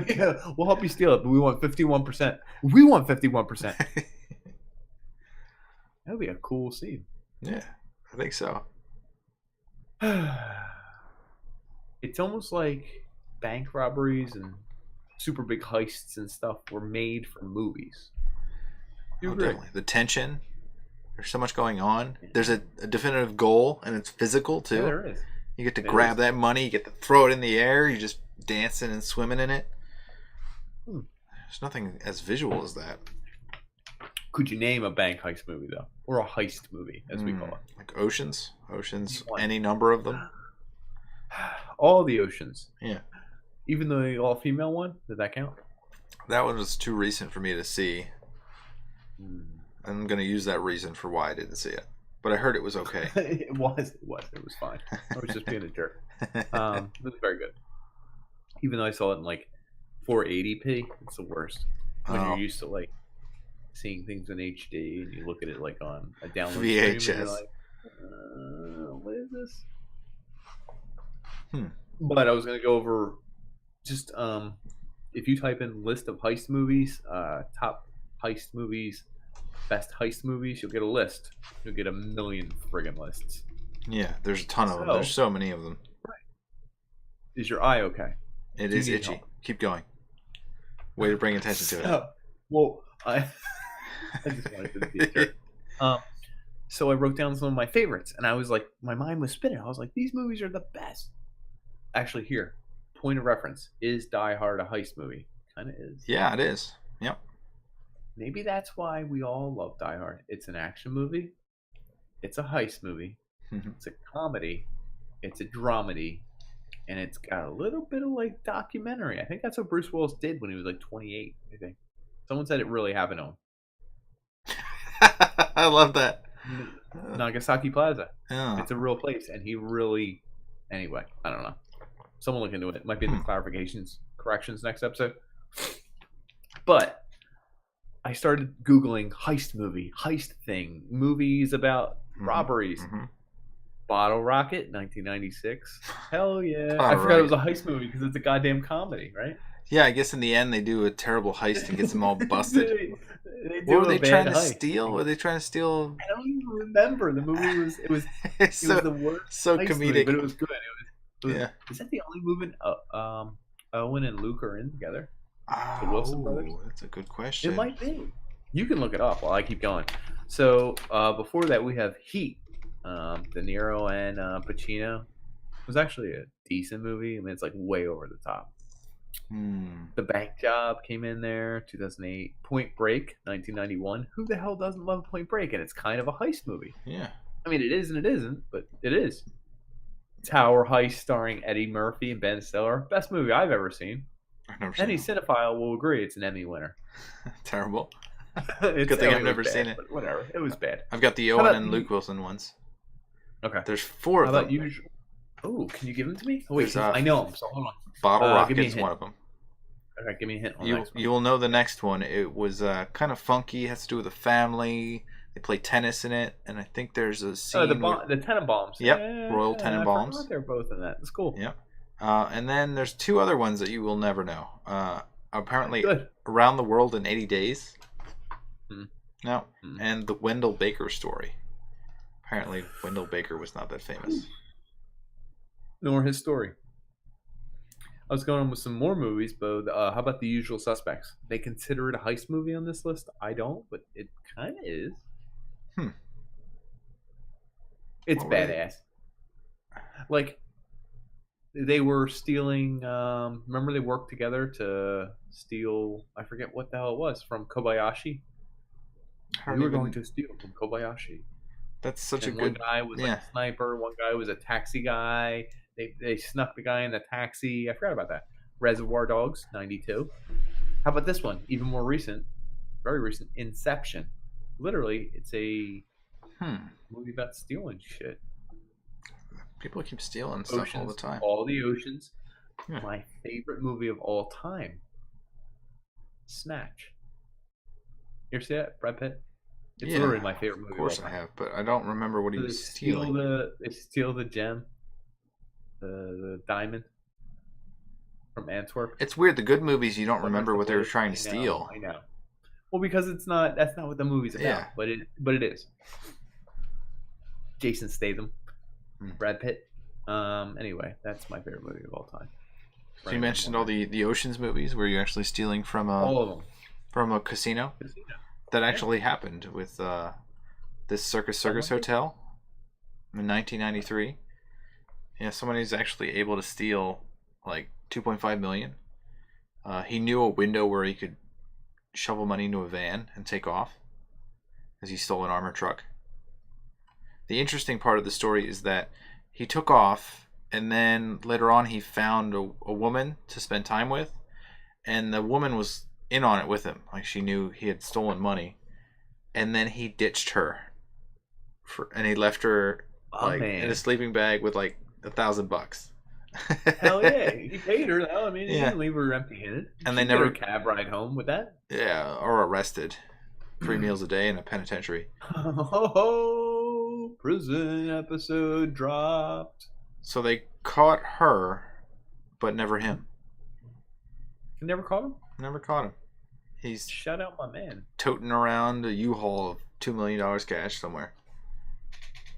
Yeah, we'll help you steal it, but we want 51%. We want 51%. That would be a cool scene. Yeah, I think so. It's almost like bank robberies and super big heists and stuff were made for movies. Definitely. The tension. There's so much going on. There's a definitive goal, and it's physical too. Yeah, there is. You get to grab that money. You get to throw it in the air. You just dancing and swimming in it. There's nothing as visual as that. Could you name a bank heist movie though, or a heist movie as we call it? Like Oceans, any number of them. All the Oceans. Yeah. Even the all-female one, did that count? That one was too recent for me to see. I'm going to use that reason for why I didn't see it. But I heard it was okay. It was fine. I was just being a jerk. It was very good. Even though I saw it in like 480p, it's the worst. When you're used to like seeing things in HD and you look at it like on a download VHS. stream and you're like, what is this? But I was going to go over just if you type in list of heist movies, top heist movies, best heist movies, you'll get a list. You'll get a million friggin' lists. Yeah, there's a ton of them. There's so many of them. Right. Is your eye okay? It is itchy. Help? Keep going. Way to bring attention to it. Well, I just wanted to be a jerk. So I wrote down some of my favorites, and I was like, my mind was spinning. I was like, these movies are the best. Actually, here, point of reference, is Die Hard a heist movie? Kind of is. Yeah, it is. Yep. Maybe that's why we all love Die Hard. It's an action movie. It's a heist movie. It's a comedy. It's a dramedy. And it's got a little bit of like documentary. I think that's what Bruce Willis did when he was like 28, I think. Someone said it really happened to him. I love that. Nagasaki Plaza. Yeah. It's a real place. And he really... Anyway, I don't know. Someone look into it. It might be in the corrections next episode. But I started Googling heist movie, heist thing, movies about robberies. Bottle Rocket, 1996. Hell yeah. I forgot it was a heist movie because it's a goddamn comedy, right? Yeah, I guess in the end they do a terrible heist and gets them all busted. What were they trying to steal? Were they trying to steal? I don't even remember. The movie was it was the worst. So comedic, movie, but it was good. Yeah. Is that the only movie Owen and Luke are in together? The Wilson brothers? That's a good question. It might be. You can look it up while I keep going. So before that, we have Heat. De Niro and Pacino. It was actually a decent movie. I mean, it's like way over the top. The Bank Job came in there, 2008. Point Break, 1991. Who the hell doesn't love Point Break? And it's kind of a heist movie. Yeah. I mean, it is and it isn't, but it is. Tower Heist starring Eddie Murphy and Ben Stiller. Best movie I've ever seen. I've never seen Any cinephile will agree it's an Emmy winner. Terrible. Good thing I've never seen it. But whatever. It was bad. I've got the Owen and Luke Wilson ones. Okay. There's 4 of them. How about you? Oh, can you give them to me? Oh, wait, I know them, so hold on. Bottle Rocket's one of them. Okay, give me a hint on you will know the next one. It was kind of funky. It has to do with a family. They play tennis in it, and I think there's a scene. The Tenenbaums. Yep, yeah, Royal Tenenbaums. They're both in that. It's cool. Yep. And then there's 2 other ones that you will never know. Apparently, Around the World in 80 Days. No, and the Wendell Baker Story. Apparently, Wendell Baker was not that famous. Nor his story. I was going on with some more movies, but how about The Usual Suspects? They consider it a heist movie on this list? I don't, but it kind of is. It's badass. Like, They were stealing. Remember, they worked together to steal. I forget what the hell it was from Kobayashi. I They don't were going even. to steal from Kobayashi, That's such a and one good. guy was like Yeah. a sniper. One guy was a taxi guy. They snuck the guy in the taxi. I forgot about that. Reservoir Dogs '92. How about this one? Even more recent, very recent. Inception. Literally, it's a Hmm. movie about stealing shit. People keep stealing stuff all the Oceans, time. all the oceans. Yeah. My favorite movie of all time, Snatch. You ever see that? Brad Pitt. It's Yeah. literally my favorite movie Of of all course I time. have, but I don't remember what he So was stealing. they steal the gem, the diamond from Antwerp. It's weird. The good movies, you don't remember what they were Somerset trying to Place. steal. I know. Well, because it's not. That's not what the movie's about. Yeah. But it is. Jason Statham, Brad Pitt. Anyway, that's my favorite movie of all time. So you mentioned all the Ocean's movies where you're actually stealing from all of them. a casino. That actually happened with this Circus Hotel in 1993. Yeah, somebody's actually able to steal like 2.5 million. He knew a window where he could shovel money into a van and take off, as he stole an armored truck. The interesting part of the story is that he took off, and then later on he found a woman to spend time with, and the woman was in on it with him. Like, she knew he had stolen money, and then he ditched her, and he left her in a sleeping bag with like $1,000. Hell yeah, he paid her though. I mean, he didn't leave her empty-handed. And they never a cab ride home with that. Yeah, or arrested. 3 meals a day in a penitentiary. Oh, prison episode dropped. So they caught her, but never him. You never caught him? Never caught him. He's shout out my man. Toting around a U-Haul of $2 million cash somewhere.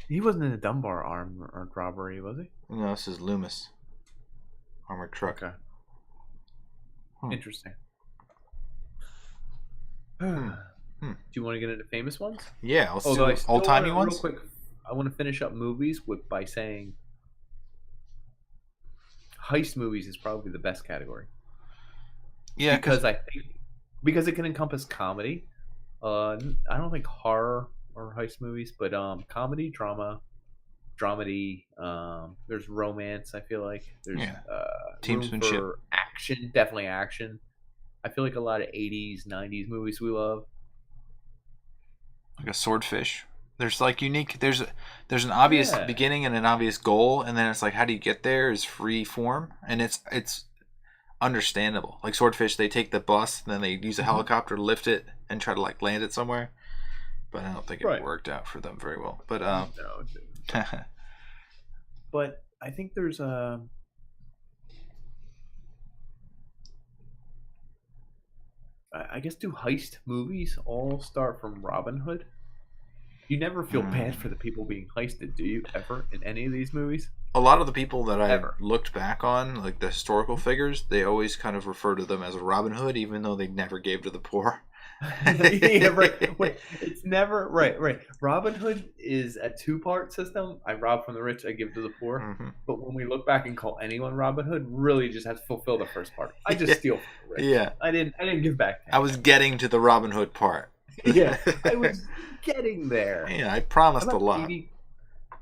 He wasn't in a Dunbar armed robbery, was he? No, this is Loomis. Armored truck. Okay. Interesting. Do you want to get into famous ones? Yeah, let's do old-timey ones. Real quick, I want to finish up movies by saying heist movies is probably the best category. Yeah, because I think it can encompass comedy. I don't think horror or heist movies, but comedy, dramedy. There's romance. I feel like there's teamsmanship, room for action. Definitely action. I feel like a lot of 80s, 90s movies we love. Like a Swordfish. There's like unique. There's an obvious beginning and an obvious goal, and then it's like, how do you get there? Is free form, and it's understandable. Like Swordfish, they take the bus and then they use a helicopter to lift it and try to like land it somewhere. But I don't think it worked out for them very well. But no, but I think there's I guess do heist movies all start from Robin Hood? You never feel bad for the people being heisted, do you, ever, in any of these movies? A lot of the people that I looked back on, like the historical figures, they always kind of refer to them as a Robin Hood, even though they never gave to the poor. Yeah, right. Wait, it's never right. Robin Hood is a two-part system. I rob from the rich, I give to the poor. Mm-hmm. But when we look back and call anyone Robin Hood, really just has to fulfill the first part. I just steal from the rich. Yeah, I didn't give back. I was getting to the Robin Hood part. Yeah, I was getting there. Yeah, I promised a lot. Do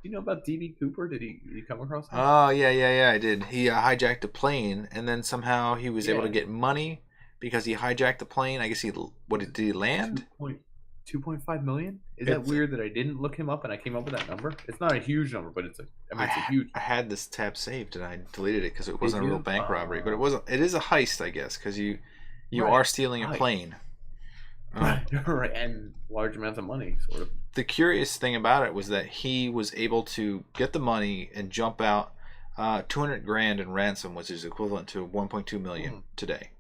you know about D.B. Cooper? Did he come across him? Oh, yeah, I did. He hijacked a plane, and then somehow he was able to get money because he hijacked the plane. I guess did he land? 2.5 million? Is that weird that I didn't look him up and I came up with that number? It's not a huge number, but it's a huge. I had this tab saved and I deleted it because it wasn't a real bank robbery, but it is a heist, I guess, because you are stealing a plane. Right, and large amounts of money, sort of. The curious thing about it was that he was able to get the money and jump out $200,000 in ransom, which is equivalent to 1.2 million today.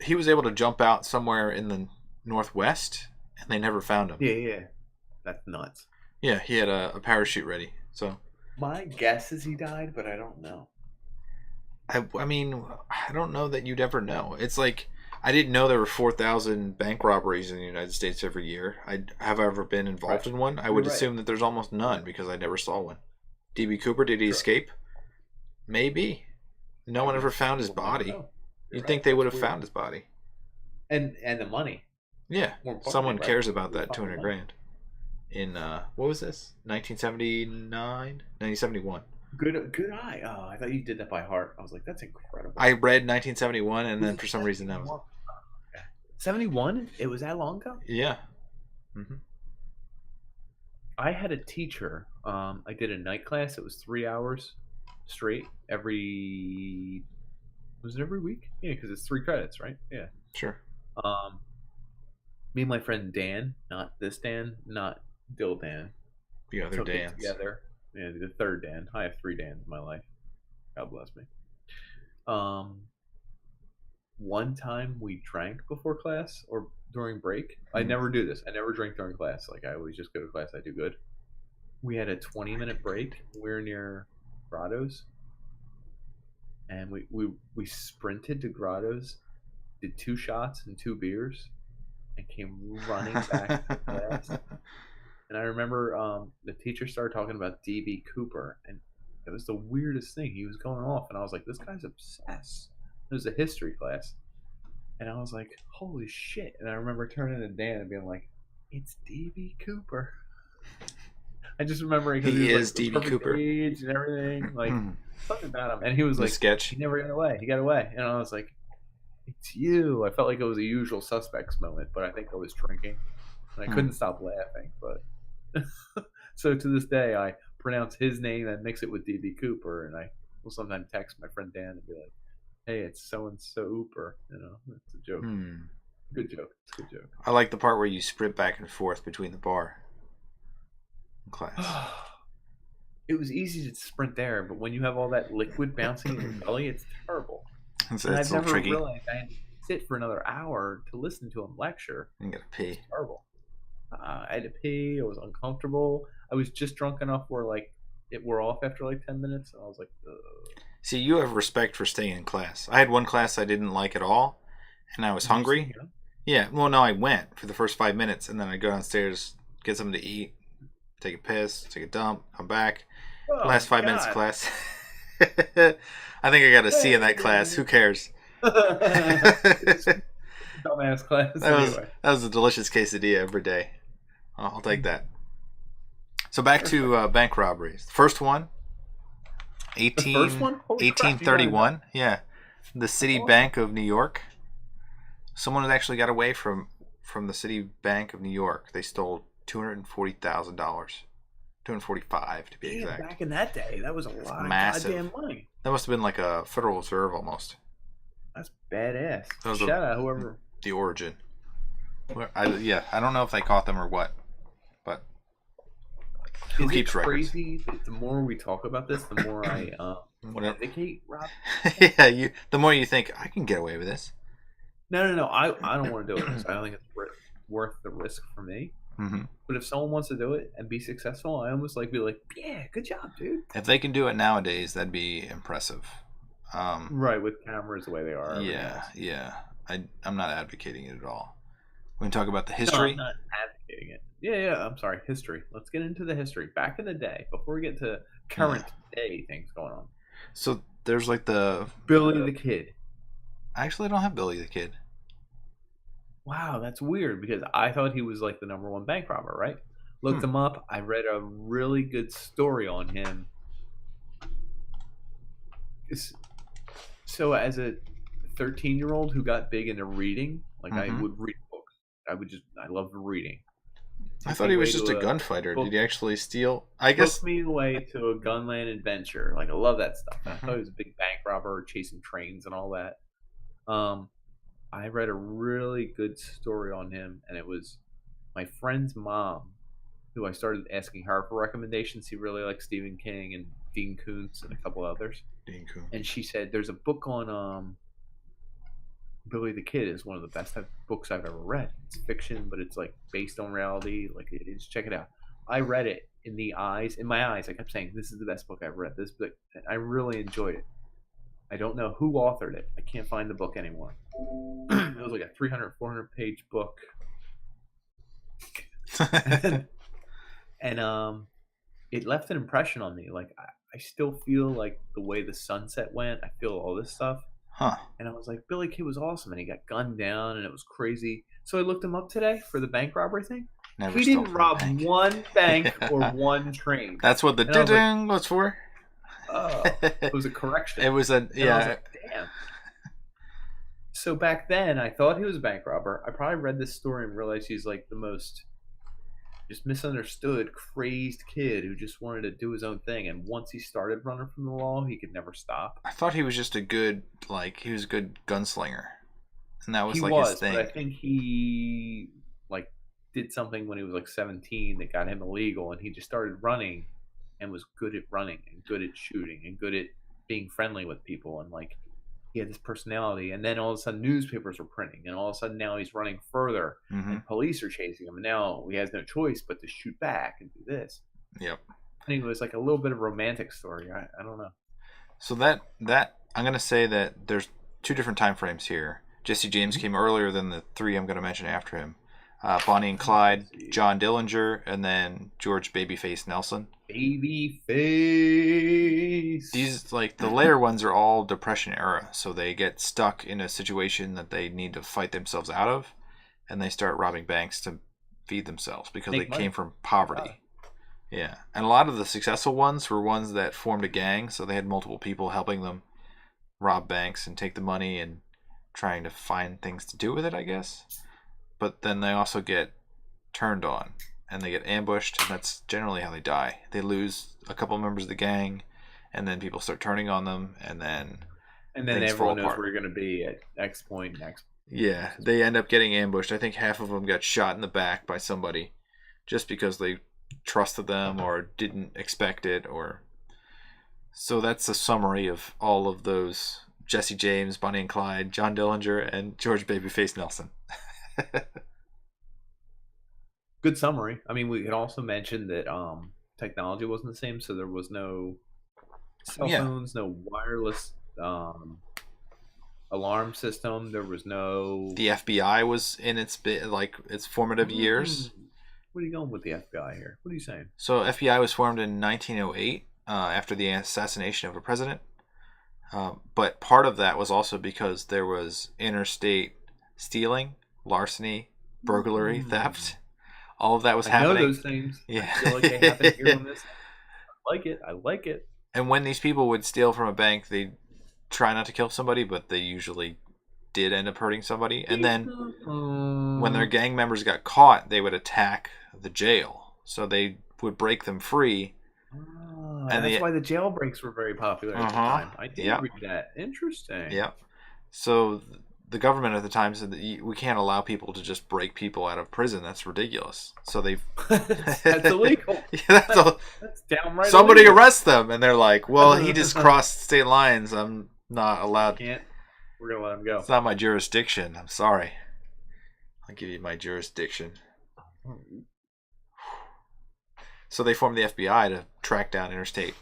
He was able to jump out somewhere in the Northwest, and they never found him. Yeah, that's nuts. Yeah, he had a parachute ready. So my guess is he died, but I don't know. I mean, I don't know that you'd ever know. It's like, I didn't know there were 4,000 bank robberies in the United States every year. Have I ever been involved in one? I would assume that there's almost none because I never saw one. D.B. Cooper, did he escape? Maybe. No one ever found his body. You'd think Right. they would That's have weird. found his body. And the money. Yeah. More importantly, Someone right? cares about Who that found the 200 money? grand. In, what was this? 1979? 1971. Good eye. Oh, I thought you did that by heart. I was like, that's incredible. I read 1971, and Was then it for some reason that was... 71? 71? It was that long ago? Yeah. Mm-hmm. I had a teacher. I did a night class. It was 3 hours straight every. Was it every week? Yeah, because it's 3 credits, right? Yeah. Sure. Um, Me and my friend Dan, not this Dan, not Dill Dan, The other took it Dans. together. Yeah, the third Dan. I have 3 Dans in my life. God bless me. Um, One time we drank before class or during break. I never do this. I never drink during class. Like I always just go to class. I do good. We had a 20-minute break. We were near Grotto's, and we sprinted to Grotto's, did 2 shots and 2 beers, and came running back to class. And I remember the teacher started talking about DB Cooper, and it was the weirdest thing. He was going off, and I was like, "This guy's obsessed." It was a history class, and I was like, "Holy shit!" And I remember turning to Dan and being like, "It's DB Cooper." I just remember because He he was is like the DB perfect Cooper. age and everything, like something about him. And he was The like, sketch. he never got away. He got away, and I was like, "It's you." I felt like it was a usual suspects moment, but I think I was drinking, and I couldn't stop laughing. But so to this day, I pronounce his name and mix it with DB Cooper, and I will sometimes text my friend Dan and be like, "Hey, it's so and so Ooper." You know, it's a joke. Good joke. It's a good joke. I like the part where you sprint back and forth between the bar and class. It was easy to sprint there, but when you have all that liquid bouncing in your belly, it's terrible. It's And a I've little never tricky. realized I had to sit for another hour to listen to him lecture. You gotta pee. It's terrible. I had to pee. I was uncomfortable. I was just drunk enough where like it wore off after like 10 minutes, and I was like, ugh. See, you have respect for staying in class. I had one class I didn't like at all, and I was hungry. Yeah, well, no, I went for the first 5 minutes, and then I'd go downstairs, get something to eat, take a piss, take a dump, come back. Oh, Last 5 minutes of class. I think I got a C in that class. Who cares? Dumbass class. That was a delicious quesadilla every day. I'll take that. So back to bank robberies. The first one, The first one? Holy crap, 1831. Yeah, the City Bank of New York. Someone actually got away from the City Bank of New York. They stole $240,000. 245 to be exact. Back in that day, that was a lot massive. of goddamn money. That must have been like a Federal Reserve almost. That's badass. That was Shout out whoever. The origin. I don't know if they caught them or what, but who keeps records? Crazy? The more we talk about this, the more I advocate Rob. Yeah, the more you think I can get away with this. No. I don't want to do it. I don't think it's worth the risk for me. Mm-hmm. But if someone wants to do it and be successful, I almost be like, yeah, good job, dude. If they can do it nowadays, that'd be impressive. Right, with cameras the way they are. Yeah. I'm not advocating it at all. We can talk about the history. No, I'm not advocating it. Yeah. I'm sorry, history. Let's get into the history. Back in the day, before we get to current day things going on. So there's like the Billy the Kid. Actually, I don't have Billy the Kid. Wow, that's weird because I thought he was like the number one bank robber, right? Looked him up. I read a really good story on him. So as a 13-year-old who got big into reading, like I would read books. I loved reading. I thought he was just a gunfighter. Did he actually steal? I guess took me away to a gunland adventure. Like I love that stuff. I thought he was a big bank robber, chasing trains and all that. I read a really good story on him, and it was my friend's mom, who I started asking her for recommendations. He really liked Stephen King and Dean Koontz and a couple others. Dean Koontz. And she said there's a book on Billy the Kid is one of the best books I've ever read. It's fiction, but it's like based on reality. Like just check it out. I read it in my eyes. I kept saying, "This is the best book I've read." This book, I really enjoyed it. I don't know who authored it. I can't find the book anymore. It was like a 300, 400 page book. And it left an impression on me. Like I still feel like the way the sunset went. I feel all this stuff. Huh. And I was like, Billy Kid was awesome, and he got gunned down, and it was crazy. So I looked him up today for the bank robbery thing. Never He stole didn't from a rob bank. one bank or one train. That's what the ding was for. Oh, it was a correction. It was a I was like, damn. So back then, I thought he was a bank robber. I probably read this story and realized he's like the most just misunderstood, crazed kid who just wanted to do his own thing. And once he started running from the law, he could never stop. I thought he was just a good, he was a good gunslinger, and that was his thing. But I think he did something when he was 17 that got him illegal, and he just started running, and was good at running and good at shooting and good at being friendly with people, and he had this personality. And then all of a sudden newspapers were printing, and all of a sudden now he's running further, and police are chasing him, and now he has no choice but to shoot back and do this. Yep. I think it was a little bit of a romantic story. I don't know. So that I'm gonna say that there's two different time frames here. Jesse James came earlier than the three I'm gonna mention after him. Bonnie and Clyde, John Dillinger, and then George Babyface Nelson. Babyface. These the later ones are all Depression era, so they get stuck in a situation that they need to fight themselves out of, and they start robbing banks to feed themselves because they came from poverty. Yeah, and a lot of the successful ones were ones that formed a gang, so they had multiple people helping them rob banks and take the money and trying to find things to do with it, I guess. But then they also get turned on, and they get ambushed, and that's generally how they die. They lose a couple members of the gang, and then people start turning on them, and then everyone knows where you're going to be at X point next. Yeah, they end up getting ambushed. I think half of them got shot in the back by somebody just because they trusted them or didn't expect it. So that's a summary of all of those: Jesse James, Bonnie and Clyde, John Dillinger, and George Babyface Nelson. Good summary. I mean, we could also mention that technology wasn't the same, so there was no cell phones, no wireless alarm system. There was no. The FBI was in its formative years. What are you going with the FBI here? What are you saying? So FBI was formed in 1908 after the assassination of a president. But part of that was also because there was interstate stealing, larceny, burglary, theft. All of that was happening. I know those things. Yeah. I feel like they happen here on this. I like it. And when these people would steal from a bank, they try not to kill somebody, but they usually did end up hurting somebody. And then when their gang members got caught, they would attack the jail. So they would break them free. And that's why the jailbreaks were very popular at the time. I did read that. Interesting. Yeah. So the government at the time said that we can't allow people to just break people out of prison. That's ridiculous. So they that's illegal. That's downright somebody illegal. Arrest them, and they're like, "Well, he just crossed state lines. I'm not allowed. We're gonna let him go. It's not my jurisdiction. I'm sorry. I'll give you my jurisdiction." So they formed the FBI to track down interstate.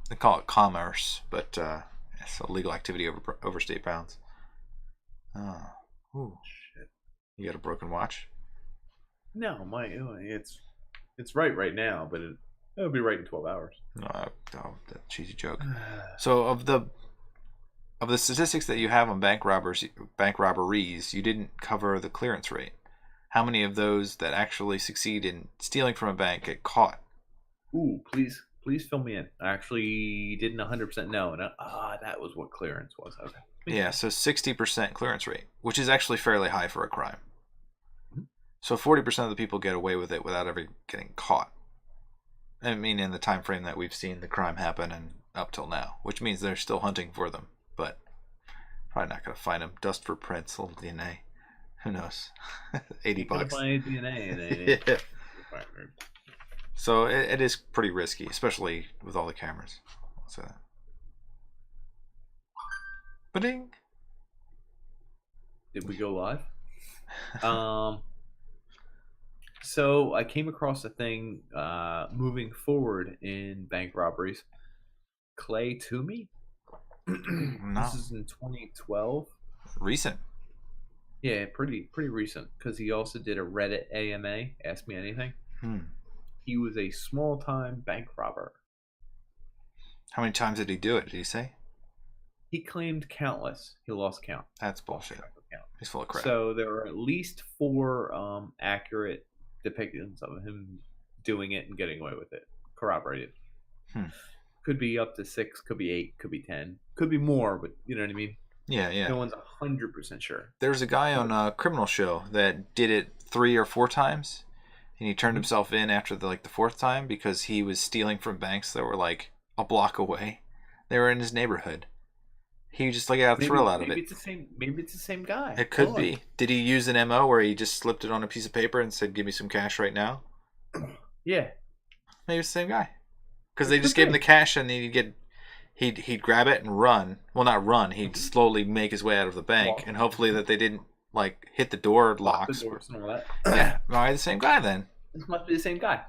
They call it commerce, but it's illegal activity over state bounds. Oh, ooh, shit! You got a broken watch? No, it's right now, but it'll be right in 12 hours. No, that cheesy joke. So of the statistics that you have on bank robberies, you didn't cover the clearance rate. How many of those that actually succeed in stealing from a bank get caught? Ooh, please fill me in. I actually didn't 100% know, and that was what clearance was. Okay. Yeah, so 60% clearance rate, which is actually fairly high for a crime. So 40% of the people get away with it without ever getting caught. I mean, in the time frame that we've seen the crime happen and up till now, which means they're still hunting for them, but probably not going to find them. Dust for prints, little DNA. Who knows? $80. Find DNA in it. Yeah. So it is pretty risky, especially with all the cameras. So. Ba-ding. Did we go live? So I came across a thing moving forward in bank robberies. Clay Toomey? No. This is in 2012. Recent. Yeah, pretty recent, because he also did a Reddit AMA, Ask Me Anything. he was a small-time bank robber. How many times did he do it? Did he say? He claimed countless. He lost count. That's bullshit. He's full of crap. So there were at least 4 accurate depictions of him doing it and getting away with it, corroborated. Could be up to 6, could be 8, could be 10, could be more, but you know what I mean? Yeah. No one's 100% sure. There's a guy on a criminal show that did it 3 or 4 times, and he turned himself in after the 4th time because he was stealing from banks that were like a block away. They were in his neighborhood. He just got a thrill out of it. Maybe it's the same guy. It could be. Did he use an MO where he just slipped it on a piece of paper and said, "Give me some cash right now"? Yeah. Maybe it's the same guy. Because they just gave him the cash and he'd grab it and run. Well, not run. He'd slowly make his way out of the bank, and hopefully that they didn't hit the door locks. The doors and all that. Yeah, probably the same guy then. This must be the same guy.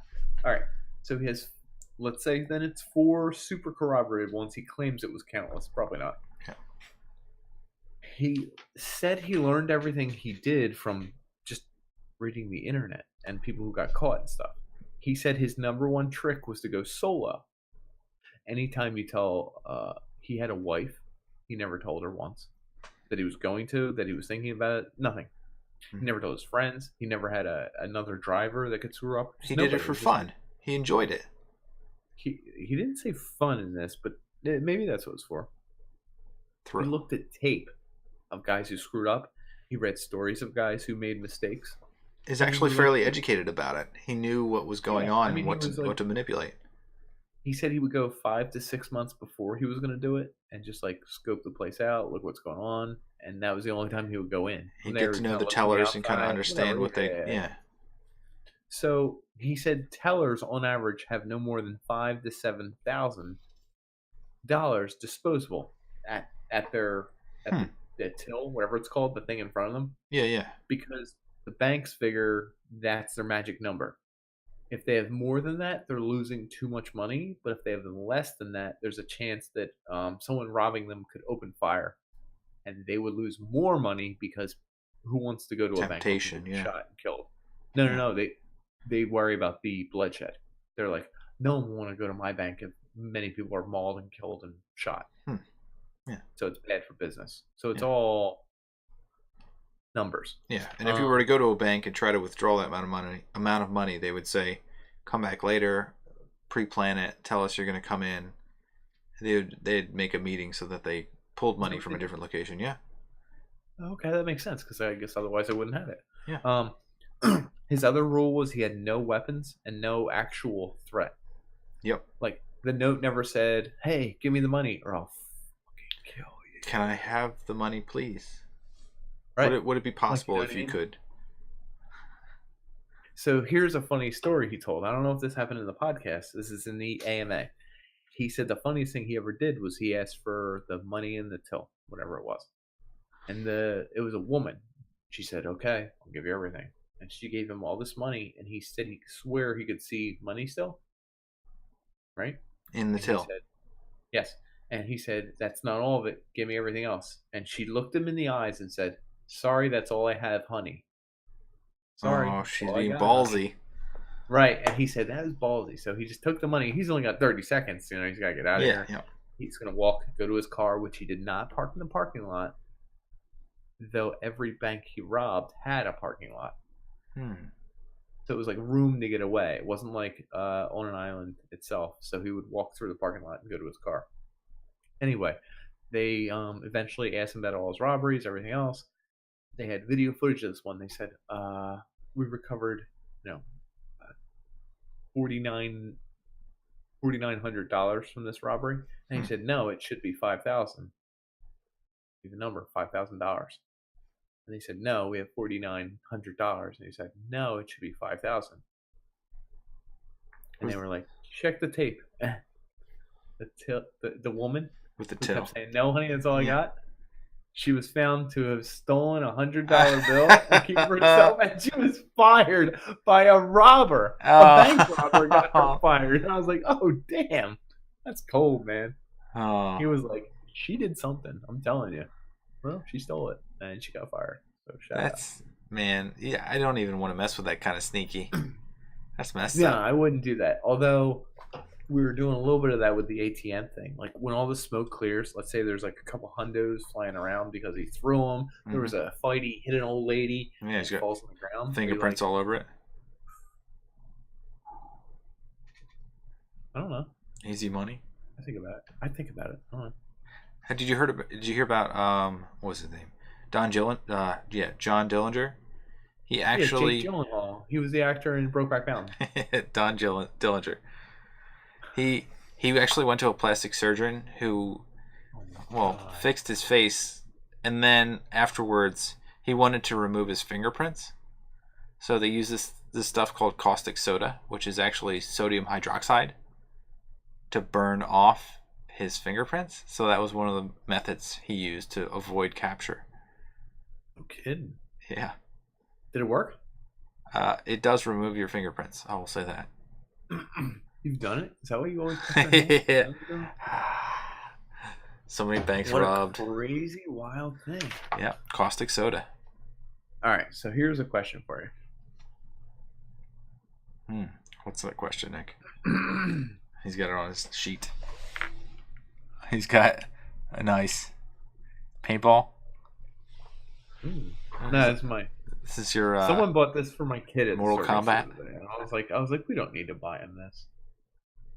All right. So he has. Let's say then it's 4 super corroborated ones. He claims it was countless. Probably not. Yeah. He said he learned everything he did from just reading the internet and people who got caught and stuff. He said his number one trick was to go solo. Anytime you tell he had a wife, he never told her once that he was going to, that he was thinking about it, nothing. He never told his friends. He never had another driver that could screw up. He did it for fun. He enjoyed it. He didn't say fun in this, but maybe that's what it's for. He looked at tape of guys who screwed up. He read stories of guys who made mistakes. He's actually fairly educated about it. He knew what was going on and what to manipulate. He said he would go 5 to 6 months before he was going to do it and just scope the place out, look what's going on, and that was the only time he would go in. He'd get to know the tellers and kind of understand what they... Yeah. So he said tellers on average have no more than $5,000 to $7,000 disposable at their the till, whatever it's called, the thing in front of them. Yeah. Because the banks figure that's their magic number. If they have more than that, they're losing too much money. But if they have less than that, there's a chance that someone robbing them could open fire, and they would lose more money because who wants to go to a bank and get shot and killed? No. They worry about the bloodshed. They're like, no one will want to go to my bank if many people are mauled and killed and shot. Yeah. So it's bad for business. So it's all numbers. Yeah. And if you were to go to a bank and try to withdraw that amount of money, they would say, come back later, pre-plan it, tell us you're going to come in. They'd make a meeting so that they pulled money from a different location. Yeah. Okay, that makes sense because I guess otherwise I wouldn't have it. Yeah. His other rule was he had no weapons and no actual threat. Yep. The note never said, "Hey, give me the money, or I'll fucking kill you." Can I have the money, please? Right. Would it be possible if you could? So here's a funny story he told. I don't know if this happened in the podcast. This is in the AMA. He said the funniest thing he ever did was he asked for the money in the till, whatever it was. And it was a woman. She said, "Okay, I'll give you everything." And she gave him all this money, and he said he swear he could see money still. Right? In the till. Said, yes. And he said, "That's not all of it. Give me everything else." And she looked him in the eyes and said, "Sorry, that's all I have, honey." Sorry. Oh, she's being ballsy. Right. And he said, that was ballsy. So he just took the money. He's only got 30 seconds. He's got to get out of here. Yeah. He's going to walk, go to his car, which he did not park in the parking lot, though every bank he robbed had a parking lot. So it was room to get away. It wasn't on an island itself. So he would walk through the parking lot and go to his car. Anyway, they eventually asked him about all his robberies, everything else. They had video footage of this one. They said, we recovered, $4,900 from this robbery. And he said, no, it should be $5,000. The number, $5,000. And they said, no, we have $4,900. And he said, no, it should be $5,000. And they were like, check the tape. The woman with the till kept saying, no, honey, that's all I got. She was found to have stolen $100 bill and keep for herself, and she was fired by a robber. A bank robber got her fired. And I was like, oh, damn. That's cold, man. He was like, she did something. I'm telling you. Well, she stole it, and she got fired. So shout out. Man, yeah, I don't even want to mess with that kind of sneaky. That's messed Yeah, up. I wouldn't do that. Although we were doing a little bit of that with the ATM thing. Like when all the smoke clears, let's say there's like a couple hundos flying around because he threw them. There was a fight, he hit an old lady, Yeah, and he's got falls on the ground. fingerprints all over it. I don't know. Easy money. I think about it. I think about it. I don't know. Did you hear about what was his name? John Dillinger. He actually Jake Gyllenhaal. He was the actor in Brokeback Mountain. Dillinger. He actually went to a plastic surgeon who fixed his face, and then afterwards he wanted to remove his fingerprints. So they use this stuff called caustic soda, which is actually sodium hydroxide, to burn off his fingerprints. So that was one of the methods he used to avoid capture. No kidding. Yeah. Did it work? It does remove your fingerprints. I will say that. You've done it? Is that what you always Yeah. So many banks robbed. What a crazy, wild thing. Yeah, caustic soda. All right, so here's a question for you. What's that question, Nick? He's got it on his sheet. He's got a nice paintball. No, that's mine. This is your. Someone bought this for my kid at Mortal Kombat. And I was like, we don't need to buy him this.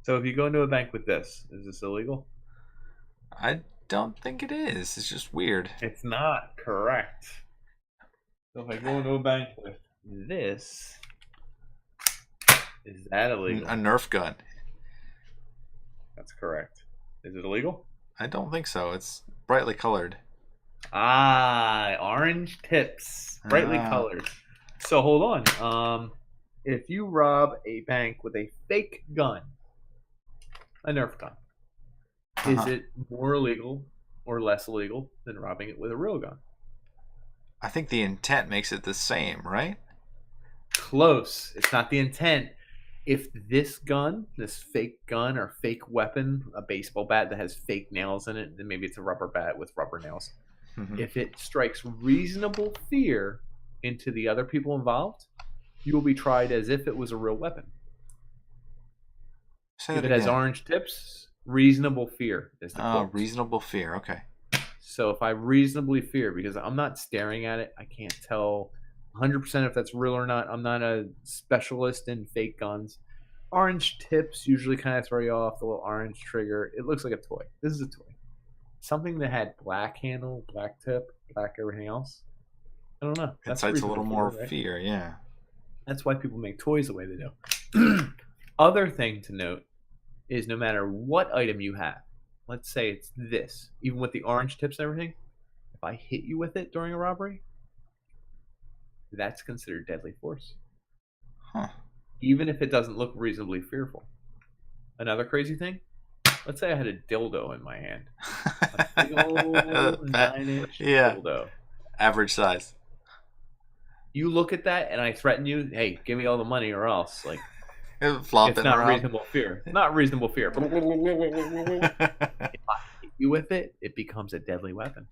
So if you go into a bank with this, is this illegal? I don't think it is. It's just weird. It's not correct. So if I go into a bank with this, is that illegal? A Nerf gun. That's correct. Is it illegal? I don't think so. It's brightly colored. Orange tips, brightly colored. So hold on. If you rob a bank with a fake gun, a Nerf gun, is it more illegal or less illegal than robbing it with a real gun? I think the intent makes it the same, right? Close. It's not the intent. If this gun, this fake gun or fake weapon, a baseball bat that has fake nails in it, then maybe it's a rubber bat with rubber nails. Mm-hmm. If it strikes reasonable fear into the other people involved, you will be tried as if it was a real weapon. If it has orange tips, reasonable fear is the quote. Reasonable fear. Okay. So if I reasonably fear, because I'm not staring at it, I can't tell 100% if that's real or not. I'm not a specialist in fake guns. Orange tips usually kind of throw you off. The little orange trigger. It looks like a toy. This is a toy. Something that had black handle, black tip, black everything else. I don't know. That's a little more fear, yeah. That's why people make toys the way they do. Other thing to note is no matter what item you have, let's say it's this, even with the orange tips and everything, if I hit you with it during a robbery, that's considered deadly force. Huh. Even if it doesn't look reasonably fearful. Another crazy thing, let's say I had a dildo in my hand. A big old 9-inch dildo. Average size. You look at that and I threaten you, hey, give me all the money or else. Like, it's not around. Reasonable fear. Not reasonable fear. If I hit you with it, it becomes a deadly weapon.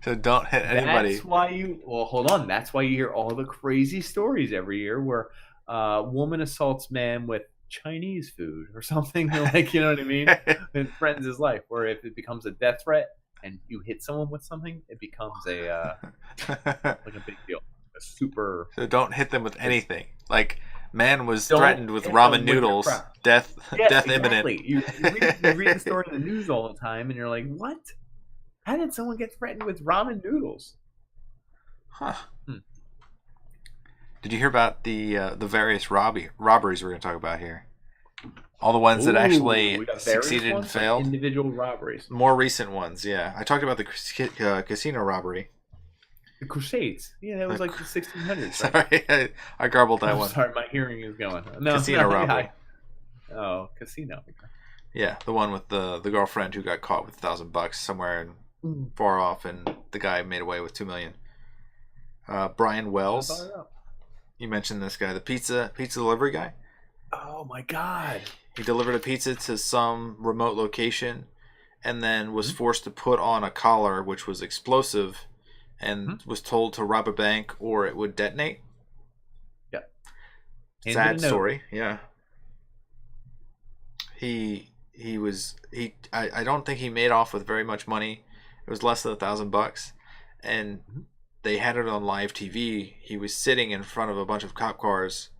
So don't hit anybody. That's why hold on. That's why you hear all the crazy stories every year where woman assaults man with Chinese food or something, like, you know what I mean? And threatens his life. Where if it becomes a death threat and you hit someone with something, it becomes a like a big deal. A super. So don't hit them with anything. Like, man was threatened with ramen noodles. Death imminent. You read the story in the news all the time, and you're like, what? How did someone get threatened with ramen noodles? Huh. Did you hear about the various robberies we're going to talk about here? All the ones that actually succeeded and failed. Individual robberies. More recent ones, yeah. I talked about the casino robbery. The Crusades. Yeah, that was like the 1600s. Right? Sorry, I garbled that one. Sorry, my hearing is going. No, casino robbery. Oh, casino. Yeah, the one with the girlfriend who got caught with $1,000 somewhere far off, and the guy made away with $2 million. Brian Wells. You mentioned this guy, the pizza delivery guy. Oh my God! He delivered a pizza to some remote location, and then was forced to put on a collar which was explosive, and was told to rob a bank or it would detonate. Yeah. Handed a Sad note. story. Yeah. I don't think he made off with very much money. It was less than $1,000, and Mhm. they had it on live TV. He was sitting in front of a bunch of cop cars,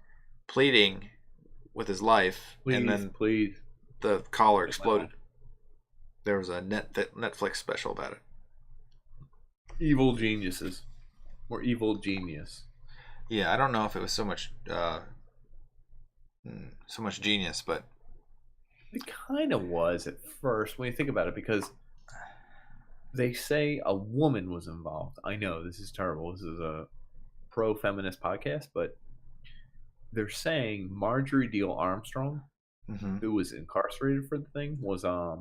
pleading with his life, and Please, then please. the collar Take my life. exploded. There was a Netflix special about it. Evil geniuses. Or evil genius. Yeah, I don't know if it was so much genius, but It kind of was at first when you think about it, because they say a woman was involved. I know this is terrible. This is a pro-feminist podcast, but they're saying Marjorie Deal Armstrong, who was incarcerated for the thing, was I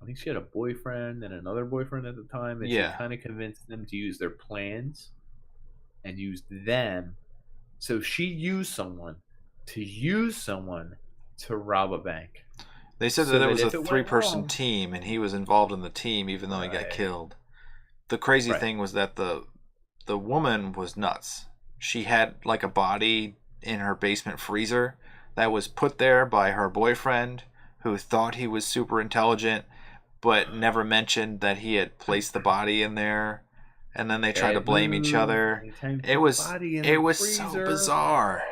think she had a boyfriend and another boyfriend at the time, and she kind of convinced them to use their plans and used them. So she used someone to rob a bank. They said that there was a 3-person team, and he was involved in the team, even though he got killed. The crazy thing was that the woman was nuts. She had like a body in her basement freezer that was put there by her boyfriend, who thought he was super intelligent, but never mentioned that he had placed the body in there. And then they tried to blame each other. It was so bizarre.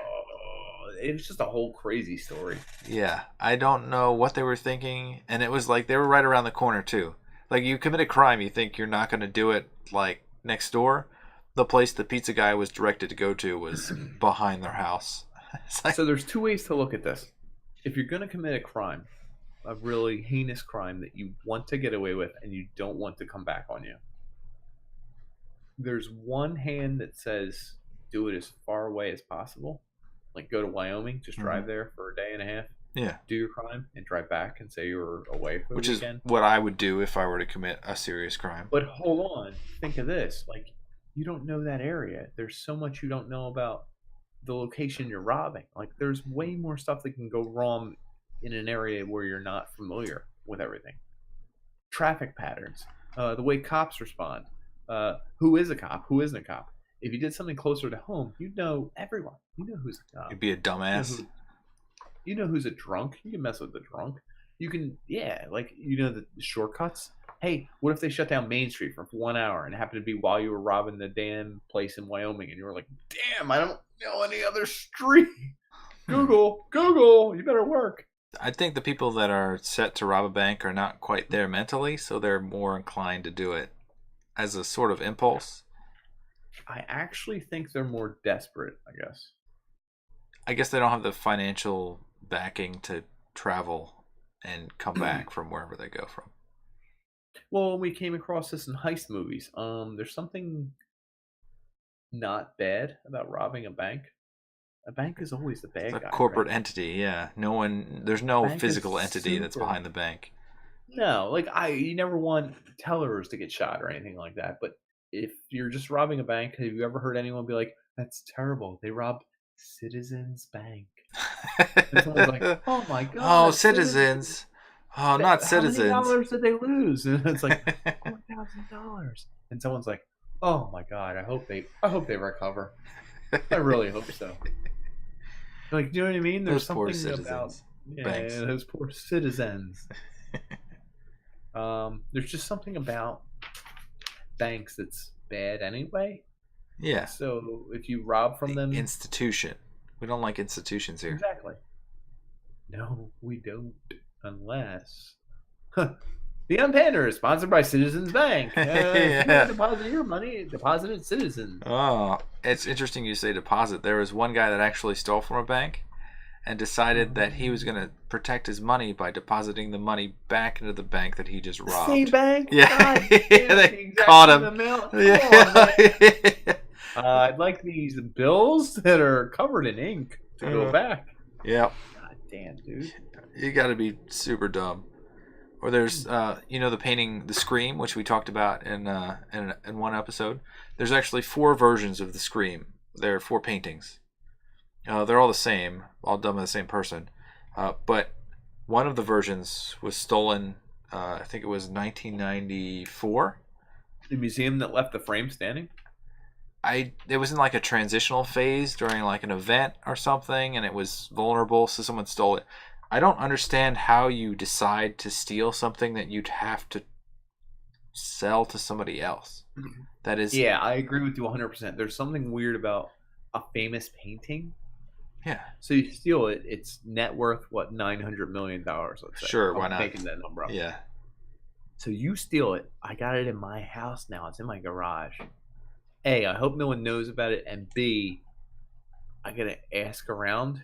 It was just a whole crazy story. Yeah, I don't know what they were thinking, and it was like they were right around the corner too. Like, you commit a crime, you think you're not going to do it like next door. The place the pizza guy was directed to go to was behind their house. Like... So there's two ways to look at this. If you're going to commit a crime, a really heinous crime that you want to get away with and you don't want to come back on you, there's one hand that says do it as far away as possible. Like, go to Wyoming, just drive there for a day and a half. Yeah. Do your crime and drive back and say you were away for the weekend. Which is what I would do if I were to commit a serious crime. But hold on. Think of this. Like, you don't know that area. There's so much you don't know about the location you're robbing. Like, there's way more stuff that can go wrong in an area where you're not familiar with everything. Traffic patterns. The way cops respond. Who is a cop? Who isn't a cop? If you did something closer to home, you'd know everyone. You know who's a cop. You'd be a dumbass. You know who's a drunk. You can mess with the drunk. You can, like, you know the shortcuts. Hey, what if they shut down Main Street for 1 hour and it happened to be while you were robbing the damn place in Wyoming, and you were like, damn, I don't know any other street. Google, you better work. I think the people that are set to rob a bank are not quite there mentally, so they're more inclined to do it as a sort of impulse. I actually think they're more desperate, I guess. I guess they don't have the financial backing to travel and come back from wherever they go from. Well, we came across this in heist movies. There's something not bad about robbing a bank. A bank is always the bad guy. A corporate entity, yeah. There's no physical entity that's behind the bank. No, like you never want tellers to get shot or anything like that. But if you're just robbing a bank, have you ever heard anyone be like, "That's terrible. They robbed Citizens Bank." And someone's like, "Oh my god! Oh, Citizens! Oh, not Citizens! How many dollars did they lose?" And it's like $4,000. And someone's like, "Oh my god! I hope they recover. I really hope so." Like, do you know what I mean? There's something about those poor citizens. There's just something about banks that's bad anyway. Yeah. So if you rob from them, institution. We don't like institutions here. Exactly. No, we don't, unless the Pander is sponsored by Citizens Bank. If you want to deposit your money, deposit at Citizens. Oh, it's interesting you say deposit. There was one guy that actually stole from a bank and decided that he was going to protect his money by depositing the money back into the bank that he just robbed. Same bank? Yeah. They caught him. Yeah. I'd like these bills that are covered in ink to go back. Yeah. God damn, dude. You got to be super dumb. Or there's, the painting The Scream, which we talked about in one episode. There's actually 4 versions of The Scream. There are 4 paintings. They're all the same, all done by the same person. But one of the versions was stolen, I think it was 1994. The museum that left the frame standing? it was in like a transitional phase during like an event or something, and it was vulnerable, so someone stole it. I don't understand how you decide to steal something that you'd have to sell to somebody else. That is, yeah, I agree with you 100%. There's something weird about a famous painting. yeah. So you steal it, it's net worth what, $900 million, let's say. Sure, why I'm not? making that number up. Yeah. So you steal it. I got it in my house now. It's in my garage. A, I hope no one knows about it, and B, I gotta ask around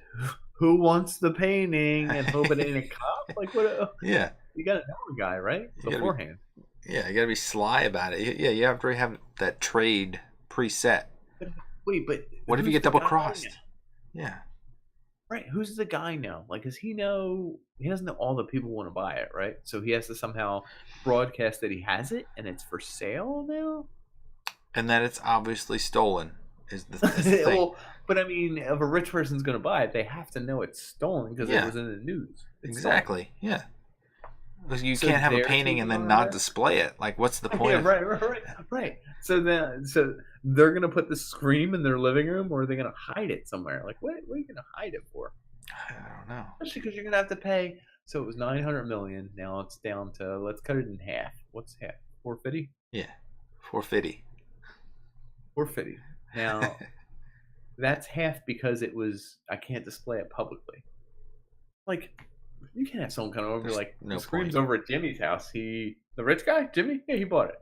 who wants the painting and hope it ain't a cop. Like what? Yeah. You gotta know a guy, right? Beforehand. You gotta be sly about it. Yeah, you have to have that trade preset. Wait, but what if you get double crossed? Yeah. Right. Who's the guy now? Like, does he know? He doesn't know all the people want to buy it, right? So he has to somehow broadcast that he has it and it's for sale now. And that it's obviously stolen is the thing. Well, but I mean, if a rich person's going to buy it, they have to know it's stolen because it was in the news. Exactly. Stolen. Yeah. Because you can't have a painting and then not display it. Like, what's the point? Yeah, right. So they're going to put the Scream in their living room, or are they going to hide it somewhere? Like, what are you going to hide it for? I don't know. Especially because you're going to have to pay. So it was 900 million. Now it's down to, let's cut it in half. What's half? 450? Yeah, 450. 450. Now, that's half because it was, I can't display it publicly. Like, you can't have someone come over and like, no Scream's over at Jimmy's house. The rich guy, Jimmy, yeah, he bought it.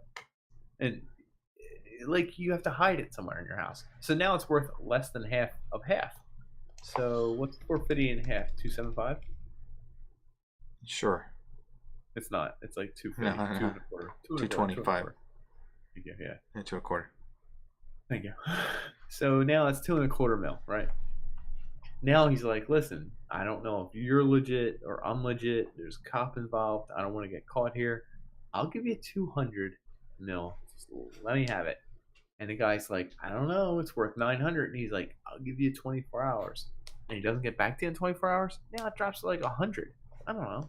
And like, you have to hide it somewhere in your house. So now it's worth less than half of half. So what's 450 in half? 275? Sure. It's not. It's like 250. No. 225. Thank you. Yeah. 225. Thank you. So now it's 2.25 mil, right? Now he's like, listen, I don't know if you're legit or I'm legit. There's a cop involved. I don't want to get caught here. I'll give you 200 mil. Just let me have it. And the guy's like, I don't know. It's worth 900. And he's like, I'll give you 24 hours. And he doesn't get back to you in 24 hours. Now it drops to like 100. I don't know.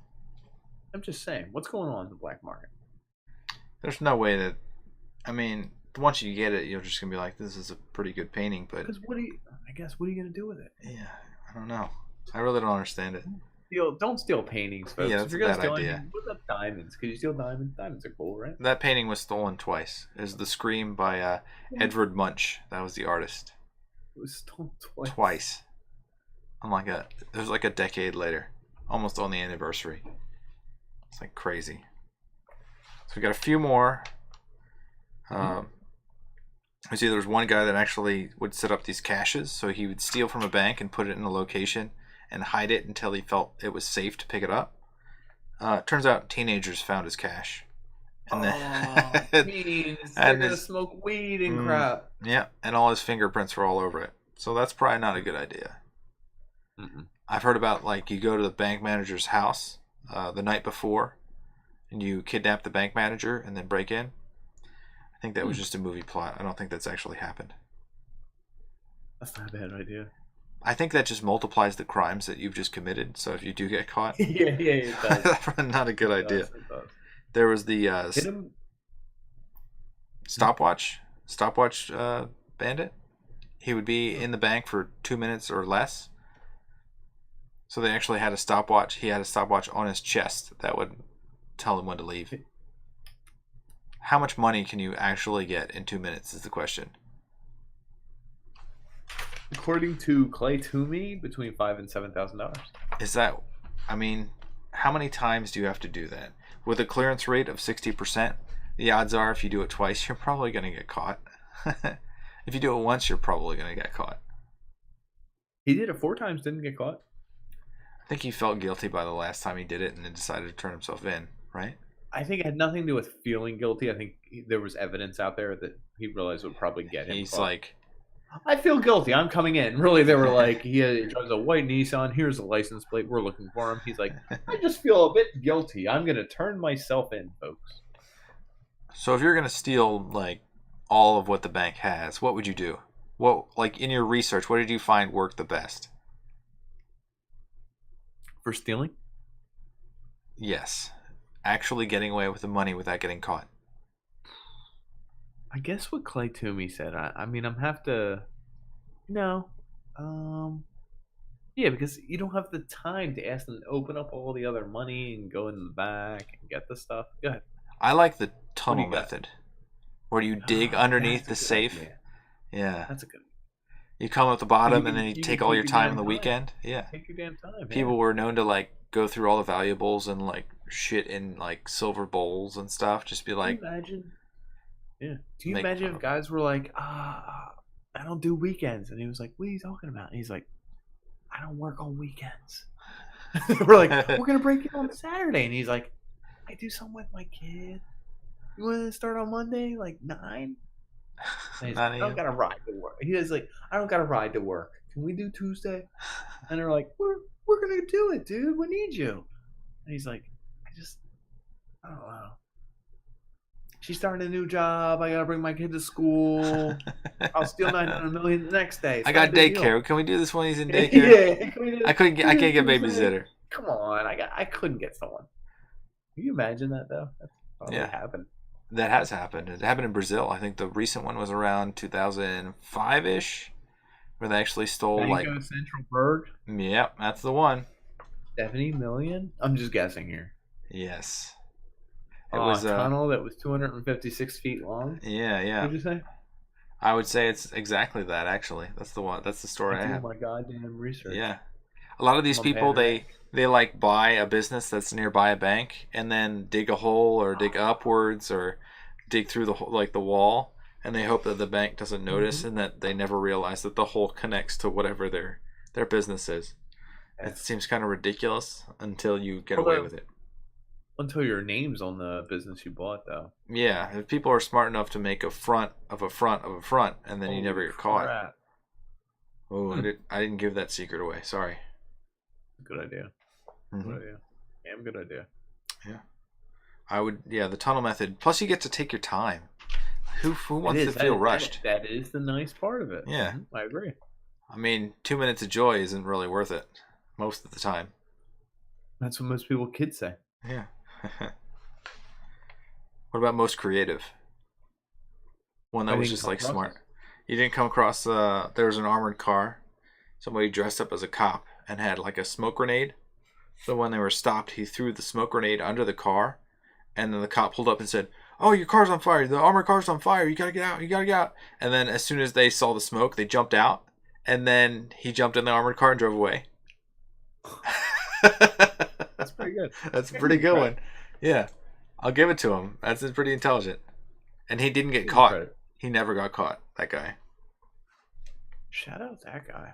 I'm just saying, what's going on in the black market? There's no way that, I mean, once you get it, you're just gonna be like, this is a pretty good painting. But because what are you gonna do with it? Yeah, I don't know. I really don't understand it. Don't steal paintings, folks. Yeah, that's a bad idea. What about diamonds? Could you steal diamonds? Diamonds are cool, right? That painting was stolen twice. It was The Scream by Edvard Munch. That was the artist. It was stolen twice. Twice. It was like a decade later, almost on the anniversary. It's like crazy. So we got a few more. We see there was one guy that actually would set up these caches. So he would steal from a bank and put it in a location and hide it until he felt it was safe to pick it up. Turns out teenagers found his cache. And then they're gonna smoke weed and crap. Yeah, and all his fingerprints were all over it. So that's probably not a good idea. Mm-mm. I've heard about, like, you go to the bank manager's house the night before and you kidnap the bank manager and then break in. I think that was just a movie plot. I don't think that's actually happened. That's not a bad idea. I think that just multiplies the crimes that you've just committed. So if you do get caught, it does. That's not a good idea. It does. There was the stopwatch bandit. He would be in the bank for 2 minutes or less. So they actually had a stopwatch. He had a stopwatch on his chest that would tell him when to leave. How much money can you actually get in 2 minutes is the question. According to Clay Toomey, between $5,000 and $7,000. Is that? I mean, how many times do you have to do that? With a clearance rate of 60%, the odds are if you do it twice, you're probably going to get caught. If you do it once, you're probably going to get caught. He did it 4 times, didn't get caught. I think he felt guilty by the last time he did it and then decided to turn himself in, right? I think it had nothing to do with feeling guilty. I think there was evidence out there that he realized would probably get him. He's caught. like, I feel guilty. I'm coming in. Really, they were like, he drives a white Nissan. Here's a license plate. We're looking for him. He's like, I just feel a bit guilty. I'm going to turn myself in, folks. So if you're going to steal, like, all of what the bank has, what would you do? What, like, in your research, what did you find worked the best? For stealing? Yes. Actually getting away with the money without getting caught. I guess what Clay Toomey said. I mean, I'm have to. No. Um. Yeah, because you don't have the time to ask them to open up all the other money and go in the back and get the stuff. Go ahead. I like the What do tunnel you got? method, where you dig underneath That's a the good safe. idea. Yeah. That's a good. You come at the Because bottom and then you you can take all take your your time on damn the time. weekend. Yeah. Take your damn time. Yeah. People were known to like go through all the valuables and like shit in like silver bowls and stuff. Just be Can you like, imagine? Yeah. Do you making imagine fun if of them. guys were like, I don't do weekends, and he was like, what are you talking about? And he's like, I don't work on weekends. We're like, we're gonna break it on Saturday, and he's like, I do something with my kid. You want to start on Monday, like 9? And he's like, Not I don't even. got to ride to work. He was like, I don't got to ride to work. Can we do Tuesday? And they're like, we're gonna do it, dude. We need you. And he's like, I don't know. She's starting a new job. I gotta bring my kid to school. I'll steal 900 million the next day. It's I not a got big deal. daycare. Can we do this when he's in daycare? Yeah, I couldn't. I can't get babysitter. Come on, I couldn't get someone. Can you imagine that though? That's probably Yeah, happened. that has happened. It happened in Brazil. I think the recent one was around 2005 ish, where they actually stole like. Banco Central Berg, Yep, that's the one. 70 million. I'm just guessing here. Yes, it A was. tunnel that was 256 feet long. Yeah, yeah. What'd you say? I would say it's exactly that. Actually, that's the one. That's the story I I do have. my goddamn research. Yeah, a lot of these I'm a people pander. they like buy a business that's nearby a bank and then dig a hole or dig upwards or dig through the wall, and they hope that the bank doesn't notice Mm-hmm. and that they never realize that the hole connects to whatever their business is. Yeah. It seems kind of ridiculous until you get away Although, with it. until your name's on the business you bought, though. Yeah, if people are smart enough to make a front of a front of a front, and then you never Holy get caught. crap. Oh, I didn't give that secret away. Sorry. Good idea. Mm-hmm. Good idea. Damn good idea. Yeah, I would. Yeah, the tunnel method. Plus, you get to take your time. Who wants to feel rushed? That is the nice part of it. Yeah, Mm-hmm. I agree. I mean, 2 minutes of joy isn't really worth it most of the time. That's what most kids say. Yeah. What about most creative? One that was just like smart. You didn't come across. There was an armored car. Somebody dressed up as a cop and had like a smoke grenade. So when they were stopped, he threw the smoke grenade under the car, and then the cop pulled up and said, "Oh, your car's on fire! The armored car's on fire! You gotta get out! You gotta get out!" And then as soon as they saw the smoke, they jumped out, and then he jumped in the armored car and drove away. That's pretty good. That's a pretty good one. Yeah, I'll give it to him. That's pretty intelligent, and he didn't get caught. Credit. He never got caught. That guy. Shout out that guy.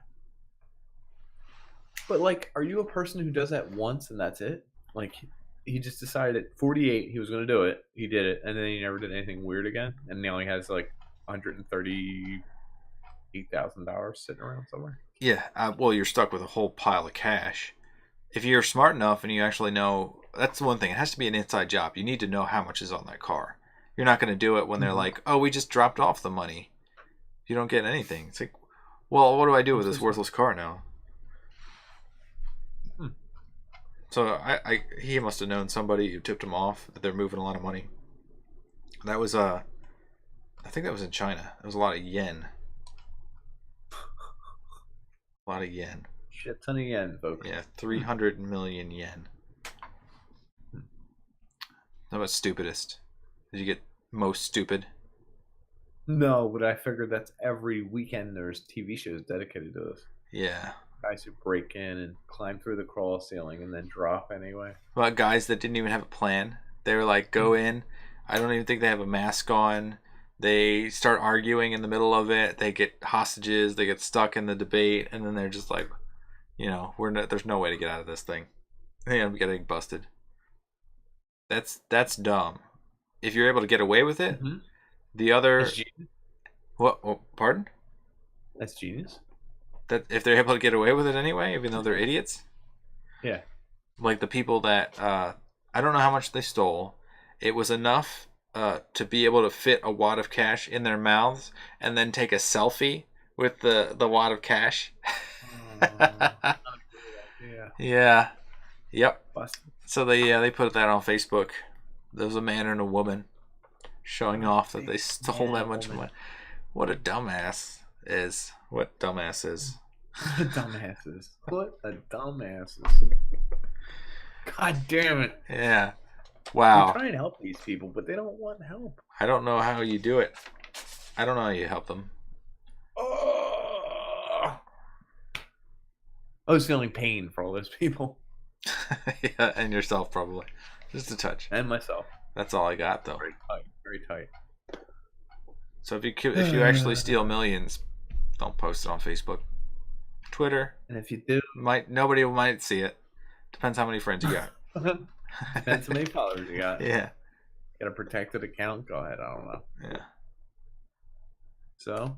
But like, are you a person who does that once and that's it? Like, he just decided at 48 he was going to do it. He did it, and then he never did anything weird again. And now he has like $138,000 sitting around somewhere. Yeah. Well, you're stuck with a whole pile of cash. If you're smart enough and you actually know, that's one thing. It has to be an inside job. You need to know how much is on that car. You're not going to do it when they're like, "Oh, we just dropped off the money." You don't get anything. It's like, well, what do I do with this worthless car now? So he must have known somebody who tipped him off that they're moving a lot of money. That was I think that was in China. It was a lot of yen. A lot of yen. Shit ton of yen, folks. Yeah, 300 million yen. How about stupidest? Did you get most stupid? No, but I figured that's every weekend there's TV shows dedicated to this. Yeah. Guys who break in and climb through the crawl ceiling and then drop anyway. About guys that didn't even have a plan. They were like, go in. I don't even think they have a mask on. They start arguing in the middle of it. They get hostages. They get stuck in the debate, and then they're just like, there's no way to get out of this thing. They end up getting busted. That's dumb. If you're able to get away with it, the other. That's genius. What? Pardon? That's genius. That if they're able to get away with it anyway, even though they're idiots. Yeah. Like the people that I don't know how much they stole. It was enough to be able to fit a wad of cash in their mouths and then take a selfie with the wad of cash. Yeah. Yeah. Yep. Busted. So they put that on Facebook. There was a man and a woman showing off that they stole that much woman. money. What a dumbass is. What dumbass is. Dumbasses. What a dumbasses. God damn it. Yeah. Wow. I'm trying to help these people, but they don't want help. I don't know how you do it. I don't know how you help them. Oh. I was feeling pain for all those people. Yeah, and yourself probably. Just a touch. And myself. That's all I got though. Very tight. Very tight. So if you actually steal millions, don't post it on Facebook, Twitter. And if you do, nobody might see it. Depends how many friends you got. depends how many followers you got. Yeah. Got a protected account? Go ahead. I don't know. Yeah. So,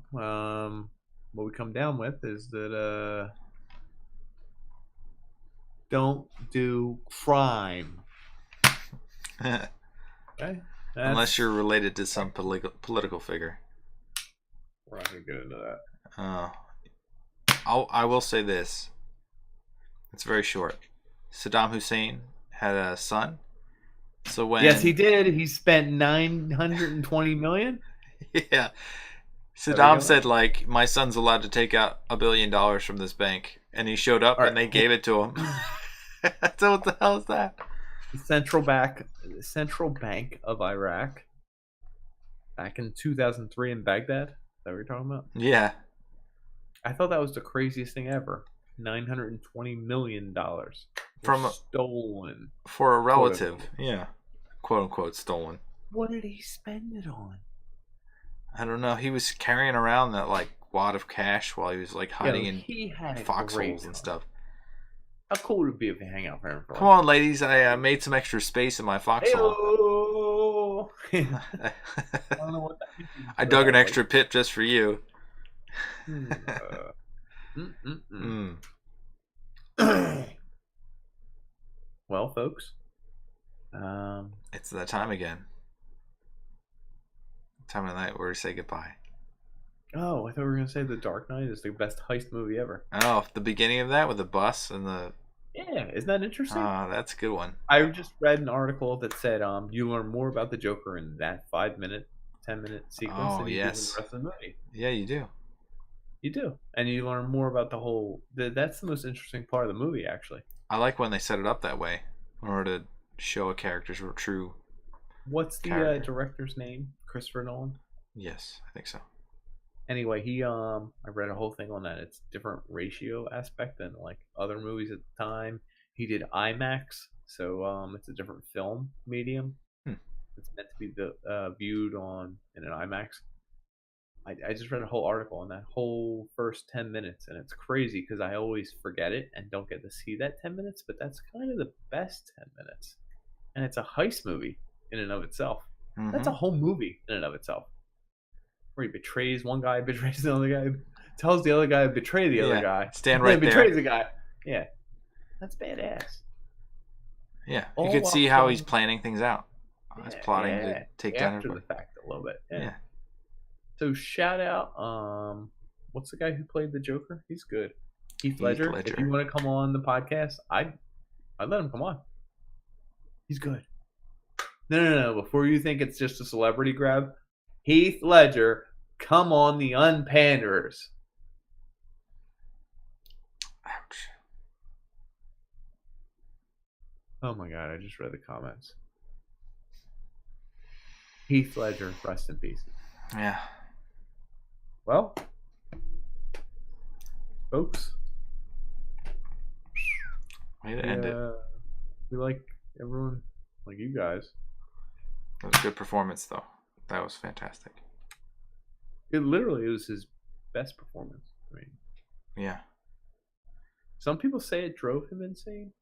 what we come down with is that don't do crime. Okay. Unless you're related to some political figure. We're not gonna get into that. I will say this. It's very short. Saddam Hussein had a son. So when yes, he did. He spent $920 million. Yeah. Saddam said, like, my son's allowed to take out $1 billion from this bank, and he showed up and they gave it to him. So what the hell is that? The Central Bank of Iraq, back in 2003 in Baghdad. Is that what you're talking about? Yeah. I thought that was the craziest thing ever. $920 million from stolen for a relative. Yeah, quote unquote stolen. What did he spend it on? I don't know. He was carrying around that like wad of cash while he was like hiding in foxholes and stuff. How cool would it be if you hang out for him? Come on, ladies! I made some extra space in my foxhole. I don't know what that means. I dug an extra pit just for you. Well, folks, it's that time again. Time of night where we say goodbye. Oh, I thought we were gonna say The Dark Knight is the best heist movie ever. Oh, the beginning of that with the bus and the. Yeah, isn't that interesting? That's a good one. I just read an article that said you learn more about the Joker in that 5-minute, 10-minute sequence than you do in the rest of the movie. Yeah, you do. You do, and you learn more about the whole. That's the most interesting part of the movie, actually. I like when they set it up that way in order to show a character's true. What's the director's name? Christopher Nolan. Yes, I think so. Anyway, I read a whole thing on that. It's different ratio aspect than like other movies at the time. He did IMAX, so it's a different film medium. It's meant to be viewed in an IMAX. I just read a whole article on that whole first 10 minutes, and it's crazy because I always forget it and don't get to see that 10 minutes, but that's kind of the best 10 minutes. And it's a heist movie in and of itself. Mm-hmm. That's a whole movie in and of itself. Where he betrays one guy, betrays the other guy, tells the other guy to betray the other guy. Stand right there. Betrays the guy. Yeah. That's badass. Yeah. You could see how he's planning things out. He's plotting to take down everybody. After the fact a little bit. Yeah. So shout out, what's the guy who played the Joker? He's good. Heath Ledger. If you want to come on the podcast, I'd let him come on. He's good. No. Before you think it's just a celebrity grab, Heath Ledger, come on the Unpanderers. Ouch. Oh my god, I just read the comments. Heath Ledger, rest in peace. Yeah. Well, folks. Way to end it. We like everyone, like you guys. That was a good performance, though. That was fantastic. It literally was his best performance. I mean, yeah. Some people say it drove him insane.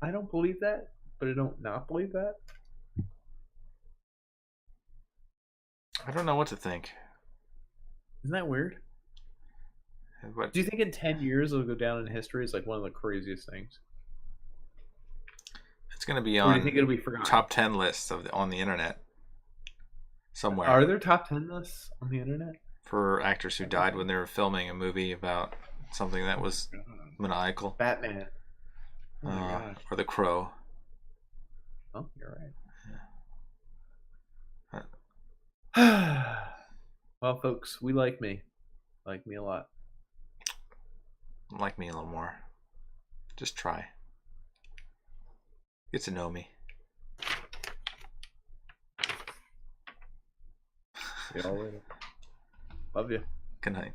I don't believe that, but I don't not believe that. I don't know what to think. Isn't that weird? What? Do you think in 10 years it'll go down in history as like one of the craziest things? It's going to be on. Or do you think it'll be forgotten? Top 10 lists on the internet somewhere. Are there top 10 lists on the internet for actors who died when they were filming a movie about something that was maniacal? Batman. Oh or The Crow. Oh, you're right. Yeah. Well, folks, we like me. Like me a lot. Like me a little more. Just try. Get to know me. See you all later. Love you. Good night.